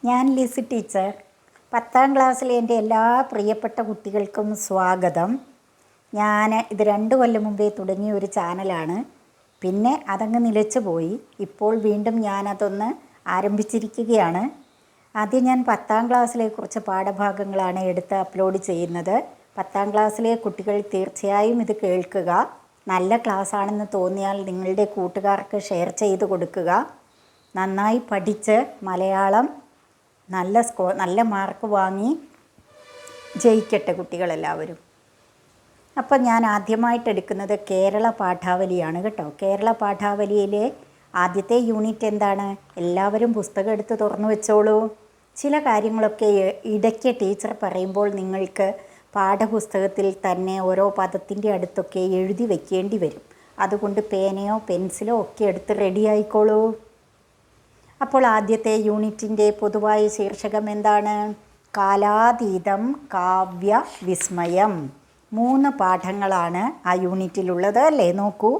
ഞാൻ ലിസി ടീച്ചർ. 10ാം ക്ലാസ്സിലെ എൻ്റെ എല്ലാ പ്രിയപ്പെട്ട കുട്ടികൾക്കും സ്വാഗതം. ഇത് 2 കൊല്ലം മുമ്പേ തുടങ്ങിയ ഒരു ചാനലാണ്. പിന്നെ അതങ്ങ് നിലച്ചു പോയി. ഇപ്പോൾ വീണ്ടും ഞാനതൊന്ന് ആരംഭിച്ചിരിക്കുകയാണ്. ആദ്യം ഞാൻ 10ാം ക്ലാസ്സിലെ കുറച്ച് പാഠഭാഗങ്ങളാണ് എടുത്ത് അപ്ലോഡ് ചെയ്യുന്നത്. 10ാം ക്ലാസ്സിലെ കുട്ടികൾ തീർച്ചയായും ഇത് കേൾക്കുക. നല്ല ക്ലാസ്സാണെന്ന് തോന്നിയാൽ നിങ്ങളുടെ കൂട്ടുകാർക്ക് ഷെയർ ചെയ്ത് കൊടുക്കുക. നന്നായി പഠിച്ച് മലയാളം നല്ല മാർക്ക് വാങ്ങി ജയിക്കട്ടെ കുട്ടികളെല്ലാവരും. അപ്പം ഞാൻ ആദ്യമായിട്ട് എടുക്കുന്നത് കേരള പാഠാവലിയാണ് കേട്ടോ. കേരള പാഠാവലിയിലെ ആദ്യത്തെ യൂണിറ്റ് എന്താണ്? എല്ലാവരും പുസ്തകം എടുത്ത് തുറന്നു വെച്ചോളൂ. ചില കാര്യങ്ങളൊക്കെ ഇടയ്ക്ക് ടീച്ചർ പറയുമ്പോൾ നിങ്ങൾക്ക് പാഠപുസ്തകത്തിൽ തന്നെ ഓരോ പദത്തിൻ്റെ അടുത്തൊക്കെ എഴുതി വയ്ക്കേണ്ടി വരും. അതുകൊണ്ട് പേനയോ പെൻസിലോ ഒക്കെ എടുത്ത് റെഡി ആയിക്കോളൂ. അപ്പോൾ ആദ്യത്തെ യൂണിറ്റിൻ്റെ പൊതുവായ ശീർഷകം എന്താണ്? കാലാതീതം കാവ്യ വിസ്മയം. 3 പാഠങ്ങളാണ് ആ യൂണിറ്റിലുള്ളത് അല്ലേ? നോക്കൂ.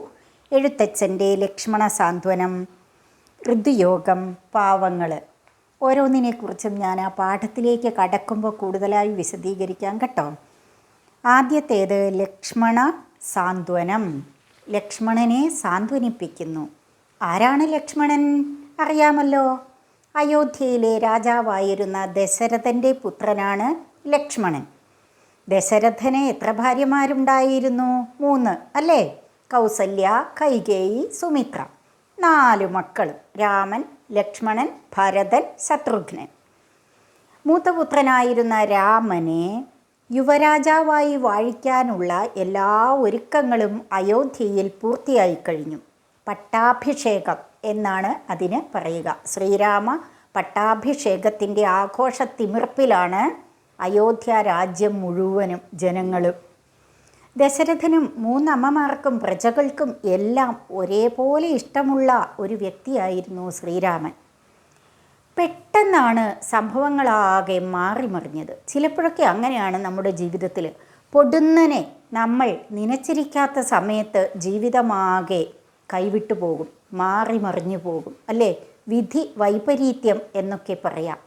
എഴുത്തച്ഛൻ്റെ ലക്ഷ്മണ സാന്ത്വനം, ഋതുയോഗം, പാവങ്ങൾ. ഓരോന്നിനെക്കുറിച്ചും ഞാൻ ആ പാഠത്തിലേക്ക് കടക്കുമ്പോൾ കൂടുതലായി വിശദീകരിക്കാം കേട്ടോ. ആദ്യത്തേത് ലക്ഷ്മണ സാന്ത്വനം. ലക്ഷ്മണനെ സാന്ത്വനിപ്പിക്കുന്നു. ആരാണ് ലക്ഷ്മണൻ? അറിയാമല്ലോ. അയോധ്യയിലെ രാജാവായിരുന്ന ദശരഥൻ്റെ പുത്രനാണ് ലക്ഷ്മണൻ. ദശരഥന് എത്ര ഭാര്യമാരുണ്ടായിരുന്നു? 3 അല്ലേ? കൗസല്യ, കൈകേയി, സുമിത്ര. 4 മക്കളും. രാമൻ, ലക്ഷ്മണൻ, ഭരതൻ, ശത്രുഘ്നൻ. മൂത്തപുത്രനായിരുന്ന രാമനെ യുവരാജാവായി വാഴിക്കാനുള്ള എല്ലാ ഒരുക്കങ്ങളും അയോധ്യയിൽ പൂർത്തിയായി കഴിഞ്ഞു. പട്ടാഭിഷേകം എന്നാണ് അതിന് പറയുക. ശ്രീരാമ പട്ടാഭിഷേകത്തിൻ്റെ ആഘോഷത്തിമിർപ്പിലാണ് അയോധ്യ രാജ്യം മുഴുവനും ജനങ്ങളും. ദശരഥനും 3 അമ്മമാർക്കും പ്രജകൾക്കും എല്ലാം ഒരേപോലെ ഇഷ്ടമുള്ള ഒരു വ്യക്തിയായിരുന്നു ശ്രീരാമൻ. പെട്ടെന്നാണ് സംഭവങ്ങളാകെ മാറിമറിഞ്ഞത്. ചിലപ്പോഴൊക്കെ അങ്ങനെയാണ് നമ്മുടെ ജീവിതത്തിൽ. പൊടുന്നനെ നമ്മൾ നനച്ചിരിക്കാത്ത സമയത്ത് ജീവിതമാകെ കൈവിട്ടു പോകും, മാറിമറിഞ്ഞു പോകും അല്ലേ? വിധി വൈപരീത്യം എന്നൊക്കെ പറയാം.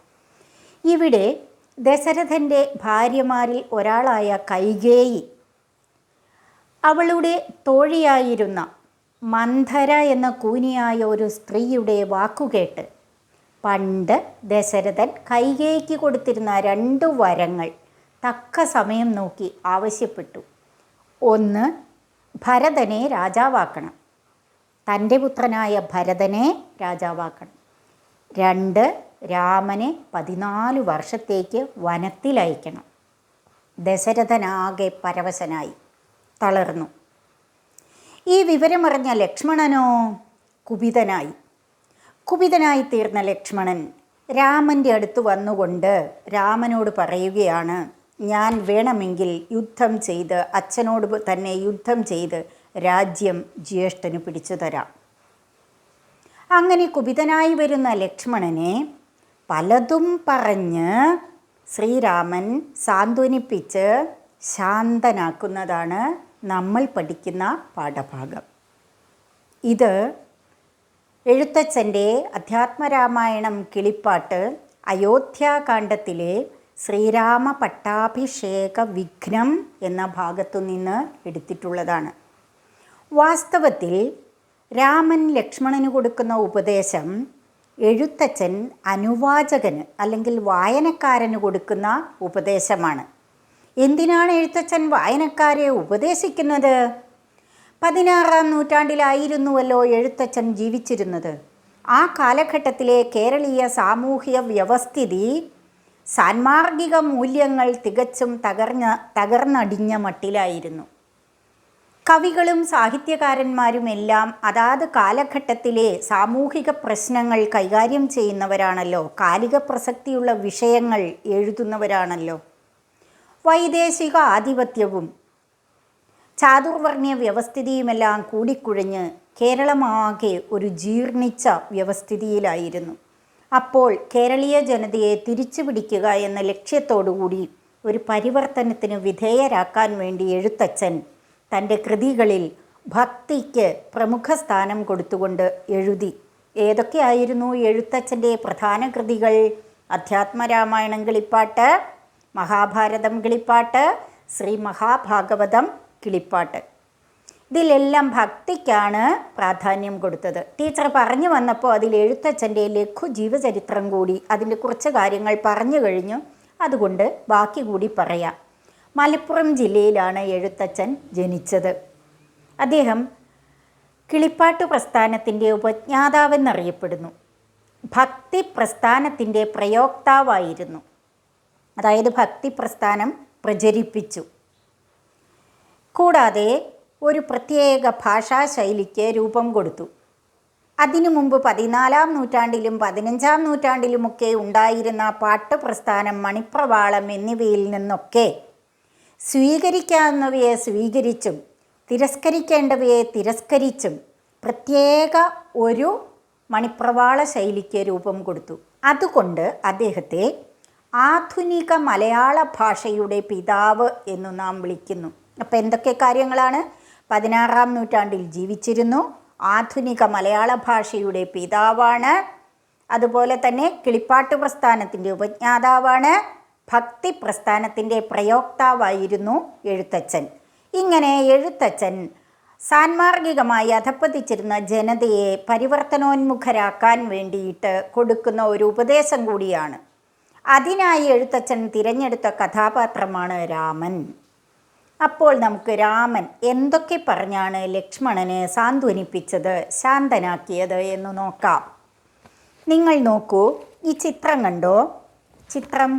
ഇവിടെ ദശരഥൻ്റെ ഭാര്യമാരിൽ ഒരാളായ കൈകേയി അവളുടെ തോഴിയായിരുന്ന മന്ധര എന്ന കൂനിയായ ഒരു സ്ത്രീയുടെ വാക്കുകേട്ട് പണ്ട് ദശരഥൻ കൈകേയിക്ക് കൊടുത്തിരുന്ന 2 വരങ്ങൾ തക്ക സമയം നോക്കി ആവശ്യപ്പെട്ടു. 1, ഭരതനെ രാജാവാക്കണം, തൻ്റെ പുത്രനായ ഭരതനെ രാജാവാക്കണം. 2, രാമനെ 14 വർഷത്തേക്ക് വനത്തിലയക്കണം. ദശരഥനാകെ പരവശനായി, തളർന്നു. ഈ വിവരമറിഞ്ഞ ലക്ഷ്മണനോ കുപിതനായി തീർന്ന ലക്ഷ്മണൻ രാമൻ്റെ അടുത്ത് വന്നുകൊണ്ട് രാമനോട് പറയുകയാണ്, ഞാൻ വേണമെങ്കിൽ യുദ്ധം ചെയ്ത് അച്ഛനോട് തന്നെ യുദ്ധം ചെയ്ത് രാജ്യം ജ്യേഷ്ഠന് പിടിച്ചു തരാം. അങ്ങനെ കുപിതനായി വരുന്ന ലക്ഷ്മണനെ പലതും പറഞ്ഞ് ശ്രീരാമൻ സാന്ത്വനിപ്പിച്ച് ശാന്തനാക്കുന്നതാണ് നമ്മൾ പഠിക്കുന്ന പാഠഭാഗം. ഇത് എഴുത്തച്ഛൻ്റെ അധ്യാത്മരാമായണം കിളിപ്പാട്ട് അയോധ്യാകാന്ഡത്തിലെ ശ്രീരാമ പട്ടാഭിഷേക വിഘ്നം എന്ന ഭാഗത്തു നിന്ന് എടുത്തിട്ടുള്ളതാണ്. വാസ്തവത്തിൽ രാമൻ ലക്ഷ്മണന് കൊടുക്കുന്ന ഉപദേശം എഴുത്തച്ഛൻ അനുവാചകന് അല്ലെങ്കിൽ വായനക്കാരന് കൊടുക്കുന്ന ഉപദേശമാണ്. എന്തിനാണ് എഴുത്തച്ഛൻ വായനക്കാരെ ഉപദേശിക്കുന്നത്? 16ാം നൂറ്റാണ്ടിലായിരുന്നുവല്ലോ എഴുത്തച്ഛൻ ജീവിച്ചിരുന്നത്. ആ കാലഘട്ടത്തിലെ കേരളീയ സാമൂഹ്യ വ്യവസ്ഥിതി സാന്മാർഗിക മൂല്യങ്ങൾ തികച്ചും തകർന്നടിഞ്ഞ മട്ടിലായിരുന്നു. കവികളും സാഹിത്യകാരന്മാരുമെല്ലാം അതാത് കാലഘട്ടത്തിലെ സാമൂഹിക പ്രശ്നങ്ങൾ കൈകാര്യം ചെയ്യുന്നവരാണല്ലോ, കാലിക പ്രസക്തിയുള്ള വിഷയങ്ങൾ എഴുതുന്നവരാണല്ലോ. വൈദേശിക ആധിപത്യവും ചാതുർവർണ്ണ്യ വ്യവസ്ഥിതിയുമെല്ലാം കൂടിക്കുഴഞ്ഞ് കേരളമാകെ ഒരു ജീർണിച്ച വ്യവസ്ഥിതിയിലായിരുന്നു. അപ്പോൾ കേരളീയ ജനതയെ തിരിച്ചു പിടിക്കുക എന്ന ലക്ഷ്യത്തോടുകൂടി ഒരു പരിവർത്തനത്തിന് വിധേയരാക്കാൻ വേണ്ടി എഴുത്തച്ഛൻ തൻ്റെ കൃതികളിൽ ഭക്തിക്ക് പ്രമുഖ സ്ഥാനം കൊടുത്തുകൊണ്ട് എഴുതി. ഏതൊക്കെയായിരുന്നു എഴുത്തച്ഛൻ്റെ പ്രധാന കൃതികൾ? അധ്യാത്മരാമായണം കിളിപ്പാട്ട്, മഹാഭാരതം കിളിപ്പാട്ട്, ശ്രീ മഹാഭാഗവതം കിളിപ്പാട്ട്. ഇതിലെല്ലാം ഭക്തിക്കാണ് പ്രാധാന്യം കൊടുത്തത്. ടീച്ചർ പറഞ്ഞു വന്നപ്പോൾ അതിൽ എഴുത്തച്ഛൻ്റെ ലഘു ജീവചരിത്രം കൂടി അതിൻ്റെ കുറച്ച് കാര്യങ്ങൾ പറഞ്ഞു കഴിഞ്ഞു. അതുകൊണ്ട് ബാക്കി കൂടി പറയാം. മലപ്പുറം ജില്ലയിലാണ് എഴുത്തച്ഛൻ ജനിച്ചത്. അദ്ദേഹം കിളിപ്പാട്ട് പ്രസ്ഥാനത്തിൻ്റെ ഉപജ്ഞാതാവെന്നറിയപ്പെടുന്നു. ഭക്തി പ്രസ്ഥാനത്തിൻ്റെ പ്രയോക്താവായിരുന്നു. അതായത് ഭക്തി പ്രസ്ഥാനം പ്രചരിപ്പിച്ചു. കൂടാതെ ഒരു പ്രത്യേക ഭാഷാശൈലിക്ക് രൂപം കൊടുത്തു. അതിനു മുമ്പ് 14-ാം നൂറ്റാണ്ടിലും 15-ാം നൂറ്റാണ്ടിലുമൊക്കെ ഉണ്ടായിരുന്ന പാട്ട് പ്രസ്ഥാനം, മണിപ്രവാളം എന്നിവയിൽ നിന്നൊക്കെ സ്വീകരിക്കാവുന്നവയെ സ്വീകരിച്ചും തിരസ്കരിക്കേണ്ടവയെ തിരസ്കരിച്ചും പ്രത്യേക ഒരു മണിപ്രവാള ശൈലിക്ക് രൂപം കൊടുത്തു. അതുകൊണ്ട് അദ്ദേഹത്തെ ആധുനിക മലയാള ഭാഷയുടെ പിതാവ് എന്നു നാം വിളിക്കുന്നു. അപ്പോൾ എന്തൊക്കെ കാര്യങ്ങളാണ്? 16-ാം നൂറ്റാണ്ടിൽ ജീവിച്ചിരുന്നു, ആധുനിക മലയാള ഭാഷയുടെ പിതാവാണ്, അതുപോലെ തന്നെ കിളിപ്പാട്ട് പ്രസ്ഥാനത്തിൻ്റെ ഉപജ്ഞാതാവാണ്, ഭക്തി പ്രസ്ഥാനത്തിൻ്റെ പ്രയോക്താവായിരുന്നു എഴുത്തച്ഛൻ. ഇങ്ങനെ എഴുത്തച്ഛൻ സാൻമാർഗികമായി അധപ്പതിച്ചിരുന്ന ജനതയെ പരിവർത്തനോന്മുഖരാക്കാൻ വേണ്ടിയിട്ട് കൊടുക്കുന്ന ഒരു ഉപദേശം കൂടിയാണ്. അതിനായി എഴുത്തച്ഛൻ തിരഞ്ഞെടുത്ത കഥാപാത്രമാണ് രാമൻ. അപ്പോൾ നമുക്ക് രാമൻ എന്തൊക്കെ പറഞ്ഞാണ് ലക്ഷ്മണനെ സാന്ത്വനിപ്പിച്ചത്, ശാന്തനാക്കിയത് എന്ന് നോക്കാം. നിങ്ങൾ നോക്കൂ, ഈ ചിത്രം കണ്ടോ? ചിത്രം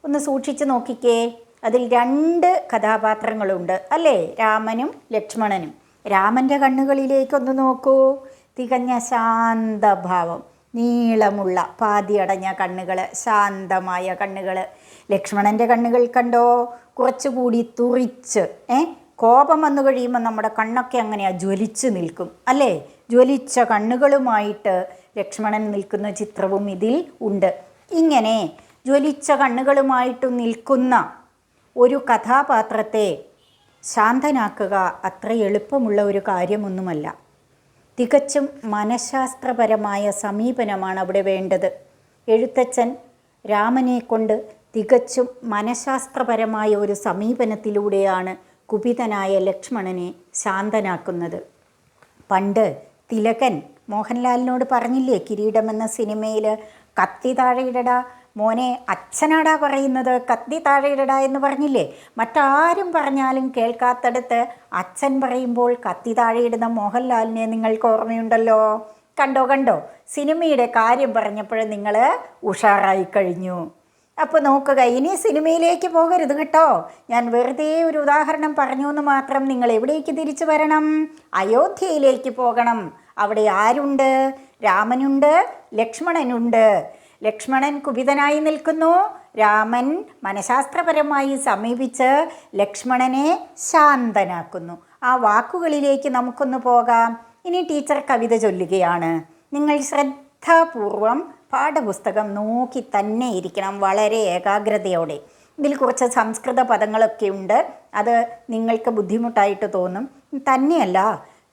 ഒന്ന് സൂക്ഷിച്ച് നോക്കിക്കേ. അതിൽ 2 കഥാപാത്രങ്ങളുണ്ട് അല്ലേ? രാമനും ലക്ഷ്മണനും. രാമൻ്റെ കണ്ണുകളിലേക്കൊന്ന് നോക്കൂ. തികഞ്ഞ ശാന്തഭാവം, നീളമുള്ള പാതിയടഞ്ഞ കണ്ണുകൾ, ശാന്തമായ കണ്ണുകൾ. ലക്ഷ്മണൻ്റെ കണ്ണുകൾ കണ്ടോ? കുറച്ചുകൂടി തുറിച്ച്, കോപം വന്നു കഴിയുമ്പോൾ നമ്മുടെ കണ്ണൊക്കെ അങ്ങനെയാണ് ജ്വലിച്ച് നിൽക്കും അല്ലേ? ജ്വലിച്ച കണ്ണുകളുമായിട്ട് ലക്ഷ്മണൻ നിൽക്കുന്ന ചിത്രവും ഇതിൽ ഉണ്ട്. ഇങ്ങനെ ജ്വലിച്ച കണ്ണുകളുമായിട്ട് നിൽക്കുന്ന ഒരു കഥാപാത്രത്തെ ശാന്തനാക്കുക അത്ര എളുപ്പമുള്ള ഒരു കാര്യമൊന്നുമല്ല. തികച്ചും മനഃശാസ്ത്രപരമായ സമീപനമാണ് അവിടെ വേണ്ടത്. എഴുത്തച്ഛൻ രാമനെ കൊണ്ട് തികച്ചും മനഃശാസ്ത്രപരമായ ഒരു സമീപനത്തിലൂടെയാണ് കുപിതനായ ലക്ഷ്മണനെ ശാന്തനാക്കുന്നത്. പണ്ട് തിലകൻ മോഹൻലാലിനോട് പറഞ്ഞില്ലേ കിരീടം എന്ന സിനിമയിൽ, കത്തി താഴെയിടടാ മോനെ, അച്ഛനാടാ പറയുന്നത്, കത്തി താഴെയിടടാ എന്ന് പറഞ്ഞില്ലേ? മറ്റാരും പറഞ്ഞാലും കേൾക്കാത്തടത്ത് അച്ഛൻ പറയുമ്പോൾ കത്തി താഴെയിടുന്ന മോഹൻലാലിനെ നിങ്ങൾക്ക് ഓർമ്മയുണ്ടല്ലോ. കണ്ടോ സിനിമയുടെ കാര്യം പറഞ്ഞപ്പോൾ നിങ്ങൾ ഉഷാറായി കഴിഞ്ഞു. അപ്പോൾ നോക്കുക, ഇനി സിനിമയിലേക്ക് പോകരുത് കേട്ടോ. ഞാൻ വെറുതെ ഒരു ഉദാഹരണം പറഞ്ഞു എന്ന് മാത്രം. നിങ്ങൾ എവിടേക്ക് തിരിച്ചു വരണം? അയോധ്യയിലേക്ക് പോകണം. അവിടെ ആരുണ്ട്? രാമനുണ്ട്, ലക്ഷ്മണനുണ്ട്. ലക്ഷ്മണൻ കുപിതനായി നിൽക്കുന്നു. രാമൻ മനഃശാസ്ത്രപരമായി സമീപിച്ച് ലക്ഷ്മണനെ ശാന്തനാക്കുന്നു. ആ വാക്കുകളിലേക്ക് നമുക്കൊന്ന് പോകാം. ഇനി ടീച്ചർ കവിത ചൊല്ലുകയാണ്. നിങ്ങൾ ശ്രദ്ധാപൂർവം പാഠപുസ്തകം നോക്കി തന്നെ ഇരിക്കണം, വളരെ ഏകാഗ്രതയോടെ. ഇതിൽ കുറച്ച് സംസ്കൃത പദങ്ങളൊക്കെ ഉണ്ട്, അത് നിങ്ങൾക്ക് ബുദ്ധിമുട്ടായിട്ട് തോന്നും. തന്നെയല്ല,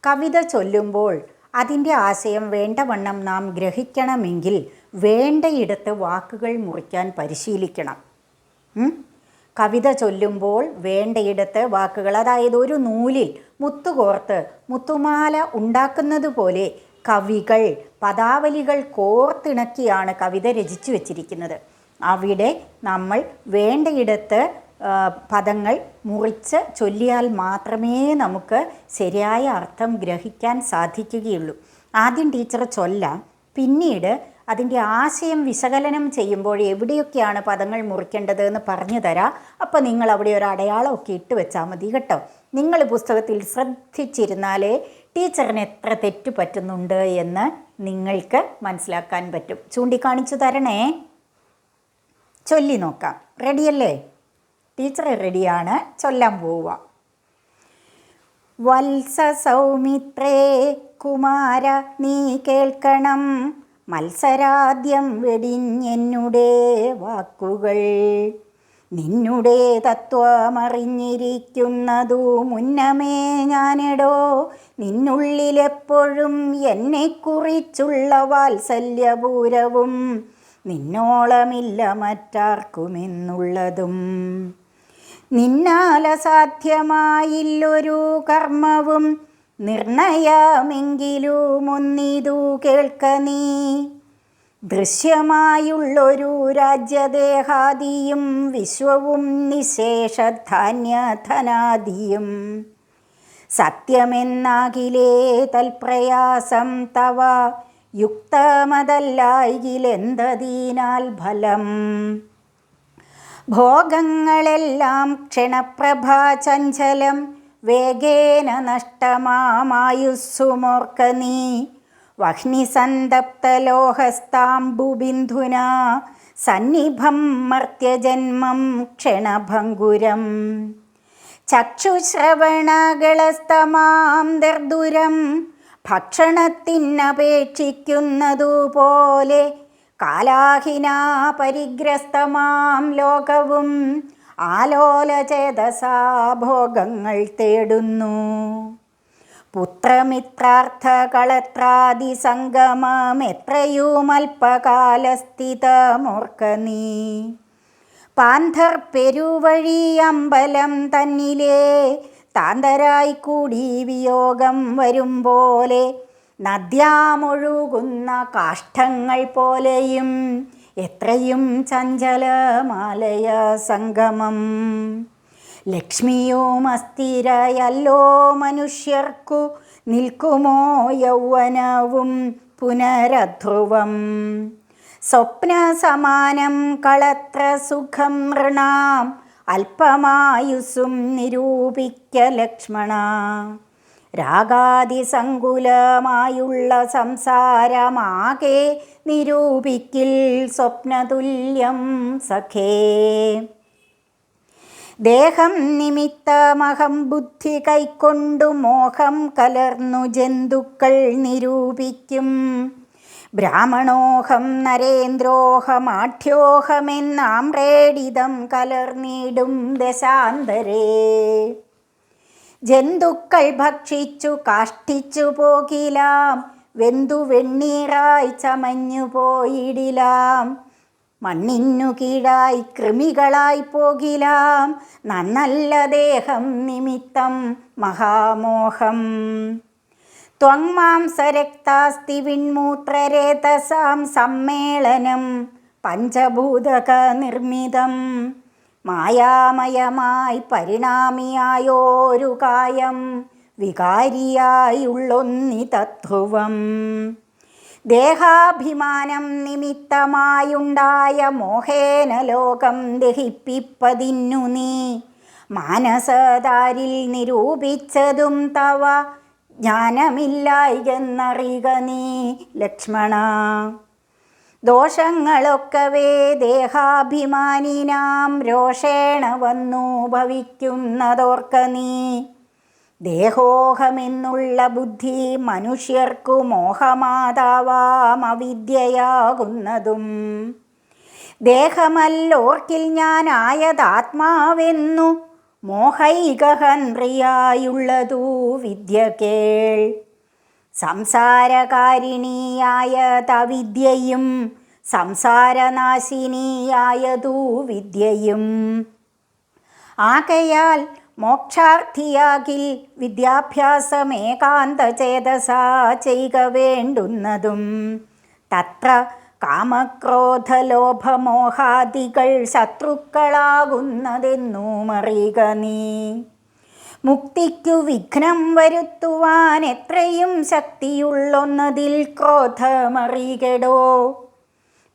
കവിത ചൊല്ലുമ്പോൾ അതിൻ്റെ ആശയം വേണ്ടവണ്ണം നാം ഗ്രഹിക്കണമെങ്കിൽ വേണ്ടയിടത്ത് വാക്കുകൾ മുറിക്കാൻ പരിശീലിക്കണം. കവിത ചൊല്ലുമ്പോൾ വേണ്ടയിടത്ത് വാക്കുകൾ, അതായത് ഒരു നൂലിൽ മുത്തുകോർത്ത് മുത്തുമാല ഉണ്ടാക്കുന്നത് പോലെ കവികൾ പദാവലികൾ കോർത്തിണക്കിയാണ് കവിത രചിച്ചു വച്ചിരിക്കുന്നത്. അവിടെ നമ്മൾ വേണ്ടയിടത്ത് പദങ്ങൾ മുറിച്ച് ചൊല്ലിയാൽ മാത്രമേ നമുക്ക് ശരിയായ അർത്ഥം ഗ്രഹിക്കാൻ സാധിക്കുകയുള്ളൂ. ആദ്യം ടീച്ചർ ചൊല്ലാം, പിന്നീട് അതിൻ്റെ ആശയം വിശകലനം ചെയ്യുമ്പോൾ എവിടെയൊക്കെയാണ് പദങ്ങൾ മുറിക്കേണ്ടത് എന്ന് പറഞ്ഞു തരാം. അപ്പോൾ നിങ്ങൾ അവിടെ ഒരു അടയാളമൊക്കെ ഇട്ട് വെച്ചാൽ മതി കേട്ടോ. നിങ്ങൾ പുസ്തകത്തിൽ ശ്രദ്ധിച്ചിരുന്നാലേ ടീച്ചറിന് എത്ര തെറ്റ് പറ്റുന്നുണ്ട് എന്ന് നിങ്ങൾക്ക് മനസ്സിലാക്കാൻ പറ്റും. ചൂണ്ടിക്കാണിച്ചു തരണേ. ചൊല്ലി നോക്കാം. റെഡിയല്ലേ? ടീച്ചർ റെഡിയാണ്. ചൊല്ലാൻ പോവുക. വത്സ സൗമിത്രേ കുമാര നീ കേൾക്കണം, മത്സരാദ്യം വെടിഞ്ഞെന്നുടെ വാക്കുകൾ. നിന്നുടെ തത്വമറിഞ്ഞിരിക്കുന്നതു മുന്നമേ ഞാനെടോ, നിന്നുള്ളിലെപ്പോഴും എന്നെക്കുറിച്ചുള്ള വാത്സല്യപൂരവും നിന്നോളമില്ല മറ്റാർക്കുമെന്നുള്ളതും. നിന്നാൽ അസാധ്യമായില്ലൊരു കർമ്മവും നിർണയമെങ്കിലും ഒന്നിതു കേൾക്ക നീ. ദൃശ്യമായുള്ളൊരു രാജ്യദേഹാദിയും വിശ്വവും നിശേഷധാന്യധനാദിയും സത്യമെന്നാകിലേ തൽപ്രയാസം തവ യുക്തമതല്ലായിലെന്തതിനാൽ ഫലം. ഭോഗങ്ങളെല്ലാം ക്ഷണപ്രഭാ ചഞ്ചലം വേഗേന നഷ്ടമായുസ്സുമോർക്ക നീ. വഹ്നിസന്തപ്തലോഹസ്താംബുബിന്ധുന സന്നിഭം മർത്യജന്മം ക്ഷണഭംഗുരം. ചക്ഷുശ്രവണകളസ്തമാം ദർദുരം ഭക്ഷണത്തിനപേക്ഷിക്കുന്നതുപോലെ കാലാഹിനാ പരിഗ്രസ്തമാം ലോകവും ആലോലചേതസാ ഭോഗങ്ങൾ തേടുന്നു. പുത്രമിത്രാർത്ഥകളത്രാദി സംഗമം എത്രയും അല്പകാലസ്ഥിതമോർക്ക നീ. പാന്ധർ പെരുവഴി അമ്പലം തന്നിലേ താന്തരായി കൂടി വിയോഗം വരും പോലെ നദ്യാമൊഴുകുന്ന കാഷ്ഠങ്ങൾ പോലെയും എത്രയും ചഞ്ചലമാലയ സംഗമം. ലക്ഷ്മിയും അസ്ഥിരയല്ലോ മനുഷ്യർക്കു നിൽക്കുമോ യൗവനവും പുനരധ്രുവം. സ്വപ്നസമാനം കളത്ര സുഖം നൃണാം അല്പമായുസ്സും നിരൂപിക്ക ലക്ഷ്മണ. രാഗാദിസങ്കുലമായുള്ള സംസാരമാകെ നിരൂപിക്കിൽ സ്വപ്നതുല്യം സഖേ. ദേഹം നിമിത്തമഹം ബുദ്ധി കൈക്കൊണ്ടു മോഹം കലർന്നു ജന്തുക്കൾ നിരൂപിക്കും. ബ്രാഹ്മണോഹം നരേന്ദ്രോഹമാഠ്യോഹമെന്നാമ്രേഡിതം കലർന്നിടും ദശാന്തരേ. ജന്തുക്കൾ ഭക്ഷിച്ചു കാഷ്ഠിച്ചു പോകിലാം വെന്തു വെണ്ണീറായി ചമഞ്ഞു പോയിടിലാം. മണ്ണിനു കീഴായി കൃമികളായി പോകിലാം നന്നല്ല ദേഹം നിമിത്തം മഹാമോഹം. ത്വങ്മാംസരക്താസ്തി വിൺമൂത്രരേതസാം സമ്മേളനം പഞ്ചഭൂതക നിർമ്മിതം. മായാമയമായി പരിണാമിയായോരു കായം വികാരിയായുള്ളൊന്നി തത്വം. ദേഹാഭിമാനം നിമിത്തമായുണ്ടായ മോഹേന ലോകം ദഹിപ്പിപ്പതിന്നു നീ. മാനസതാരിൽ നിരൂപിച്ചതും തവ ജ്ഞാനമില്ലായെന്നറിക നീ ലക്ഷ്മണ. ദോഷങ്ങളൊക്കവേ ദേഹാഭിമാനിനാം രോഷേണ വന്നു ഭവിക്കുന്നതോർക്ക നീ. ദേഹോഹമെന്നുള്ള ബുദ്ധി മനുഷ്യർക്കു മോഹമാതാവാം അവിദ്യയാകുന്നതും. ദേഹമല്ലോർക്കിൽ ഞാനായതാത്മാവെന്നു മോഹൈകഹന്ത്രിയായുള്ളതു വിദ്യ കേൾ. സംസാരകാരിണിയായതവിദ്യയും സംസാരനാശിനിയായതു വിദ്യയും. ആകയാൽ മോക്ഷാർത്ഥിയാകിൽ വിദ്യാഭ്യാസമേകാന്തചേതസാ ചെയ്ക വേണ്ടുന്നതും. തത്ര കാമക്രോധലോഭമോഹാദികൾ ശത്രുക്കളാകുന്നതെന്നുമറിക നീ. മുക്തിക്കു വിഘ്നം വരുത്തുവാൻ എത്രയും ശക്തിയുള്ളൊന്നതിൽ ക്രോധമറികടോ.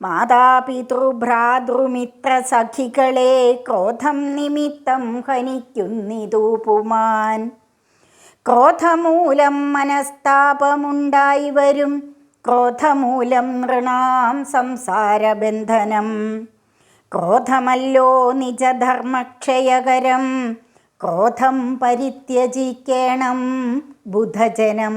മാതാപിതൃഭ്രാതൃമിത്ര സഖികളെ ക്രോധം നിമിത്തം ഹനിക്കുന്നിതു പുമാൻ. ക്രോധമൂലം മനസ്താപമുണ്ടായി വരും. ക്രോധമൂലം നൃണാം സംസാരബന്ധനം. ക്രോധമല്ലോ നിജധർമ്മക്ഷയകരം. ക്രോധം പരിത്യജിക്കേണം ബുധജനം.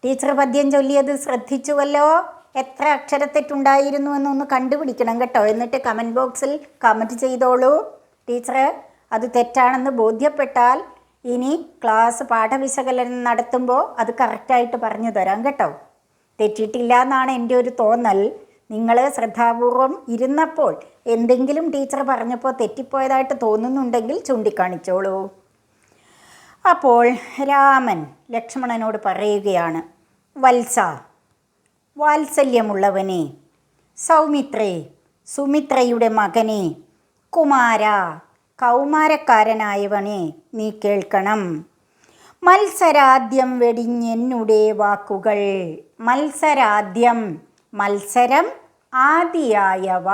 ടീച്ചർ പദ്യം ചൊല്ലിയത് ശ്രദ്ധിച്ചുവല്ലോ. എത്ര അക്ഷരത്തെറ്റുണ്ടായിരുന്നു എന്നൊന്ന് കണ്ടുപിടിക്കണം കേട്ടോ. എന്നിട്ട് കമൻറ്റ് ബോക്സിൽ കമൻറ്റ് ചെയ്തോളൂ. ടീച്ചർ അത് തെറ്റാണെന്ന് ബോധ്യപ്പെട്ടാൽ ഇനി ക്ലാസ് പാഠവിശകലനം നടത്തുമ്പോൾ അത് കറക്റ്റായിട്ട് പറഞ്ഞു തരാം കേട്ടോ. തെറ്റിയിട്ടില്ല എന്നാണ് എൻ്റെ ഒരു തോന്നൽ. നിങ്ങൾ ശ്രദ്ധാപൂർവം ഇരുന്നപ്പോൾ എന്തെങ്കിലും ടീച്ചർ പറഞ്ഞപ്പോൾ തെറ്റിപ്പോയതായിട്ട് തോന്നുന്നുണ്ടെങ്കിൽ ചൂണ്ടിക്കാണിച്ചോളൂ. അപ്പോൾ രാമൻ ലക്ഷ്മണനോട് പറയുകയാണ്, വത്സ, വാത്സല്യമുള്ളവനെ, സൗമിത്രേ, സുമിത്രയുടെ മകനെ, കുമാര, കൗമാരക്കാരനായവനെ, നീ കേൾക്കണം. മത്സരാദ്യം വെടിഞ്ഞെന്നുടെ വാക്കുകൾ. മത്സരാദ്യം, മത്സരം, ആദിയായവ.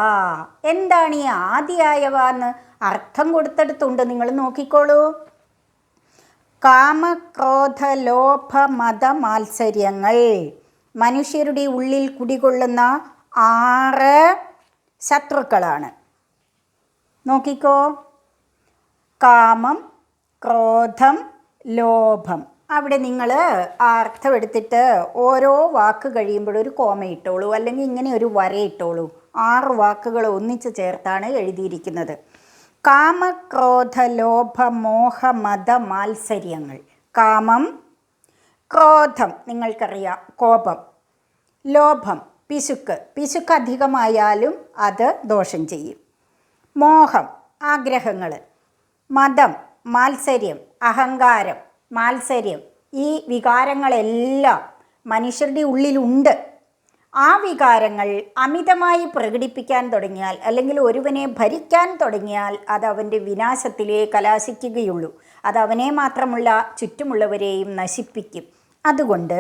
എന്താണ് ഈ ആദിയായവ എന്ന് അർത്ഥം കൊടുത്തെടുത്തുണ്ട്, നിങ്ങൾ നോക്കിക്കോളൂ. കാമക്രോധ ലോഭ മത മാത്സര്യങ്ങൾ, മനുഷ്യരുടെ ഉള്ളിൽ കുടികൊള്ളുന്ന 6 ശത്രുക്കളാണ്. നോക്കിക്കോ, കാമം, ക്രോധം, ലോഭം. അവിടെ നിങ്ങൾ ആ അർത്ഥം എടുത്തിട്ട് ഓരോ വാക്ക് കഴിയുമ്പോഴും ഒരു കോമ ഇട്ടോളൂ, അല്ലെങ്കിൽ ഇങ്ങനെ ഒരു വര ഇട്ടോളൂ. 6 വാക്കുകൾ ഒന്നിച്ച് ചേർത്താണ് എഴുതിയിരിക്കുന്നത്. കാമക്രോധ ലോഭ മോഹ മത മാത്സര്യങ്ങൾ. കാമം, ക്രോധം നിങ്ങൾക്കറിയാം, കോപം. ലോഭം, പിശുക്ക്, പിശുക്ക് അധികമായാലും അത് ദോഷം ചെയ്യും. മോഹം, ആഗ്രഹങ്ങൾ. മതം, മാത്സര്യം, അഹങ്കാരം, മാത്സര്യം. ഈ വികാരങ്ങളെല്ലാം മനുഷ്യരുടെ ഉള്ളിലുണ്ട്. ആ വികാരങ്ങൾ അമിതമായി പ്രകടിപ്പിക്കാൻ തുടങ്ങിയാൽ, അല്ലെങ്കിൽ ഒരുവനെ ഭരിക്കാൻ തുടങ്ങിയാൽ, അത് അവൻ്റെ വിനാശത്തിലേ കലാശിക്കുകയുള്ളൂ. അത് അവനെ മാത്രമല്ല ചുറ്റുമുള്ളവരെയും നശിപ്പിക്കും. അതുകൊണ്ട്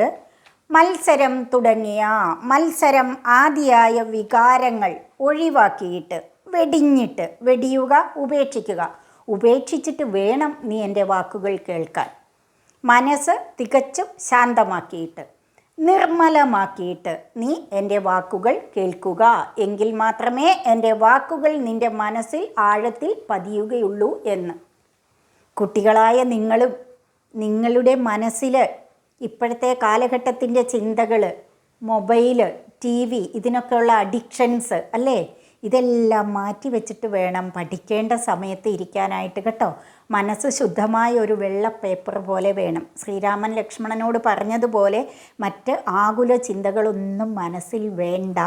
മത്സരം തുടങ്ങിയ, മത്സരം ആദിയായ വികാരങ്ങൾ ഒഴിവാക്കിയിട്ട്, വെടിഞ്ഞിട്ട്, വെടിയുക, ഉപേക്ഷിക്കുക. ഉപേക്ഷിച്ചിട്ട് വേണം നീ എൻ്റെ വാക്കുകൾ കേൾക്കാൻ. മനസ്സ് തികച്ചും ശാന്തമാക്കിയിട്ട്, നിർമ്മലമാക്കിയിട്ട് നീ എൻ്റെ വാക്കുകൾ കേൾക്കുക. എങ്കിൽ മാത്രമേ എൻ്റെ വാക്കുകൾ നിൻ്റെ മനസ്സിൽ ആഴത്തിൽ പതിയുകയുള്ളൂ എന്ന്. കുട്ടികളായ നിങ്ങളും നിങ്ങളുടെ മനസ്സിൽ ഇപ്പോഴത്തെ കാലഘട്ടത്തിൻ്റെ ചിന്തകൾ, മൊബൈല്, TV, ഇതിനൊക്കെയുള്ള അഡിക്ഷൻസ് അല്ലേ, ഇതെല്ലാം മാറ്റി വെച്ചിട്ട് വേണം പഠിക്കേണ്ട സമയത്ത് ഇരിക്കാനായിട്ട് കേട്ടോ. മനസ്സ് ശുദ്ധമായ ഒരു വെള്ള പേപ്പർ പോലെ വേണം. ശ്രീരാമൻ ലക്ഷ്മണനോട് പറഞ്ഞതുപോലെ മറ്റ് ആകുല ചിന്തകളൊന്നും മനസ്സിൽ വേണ്ട.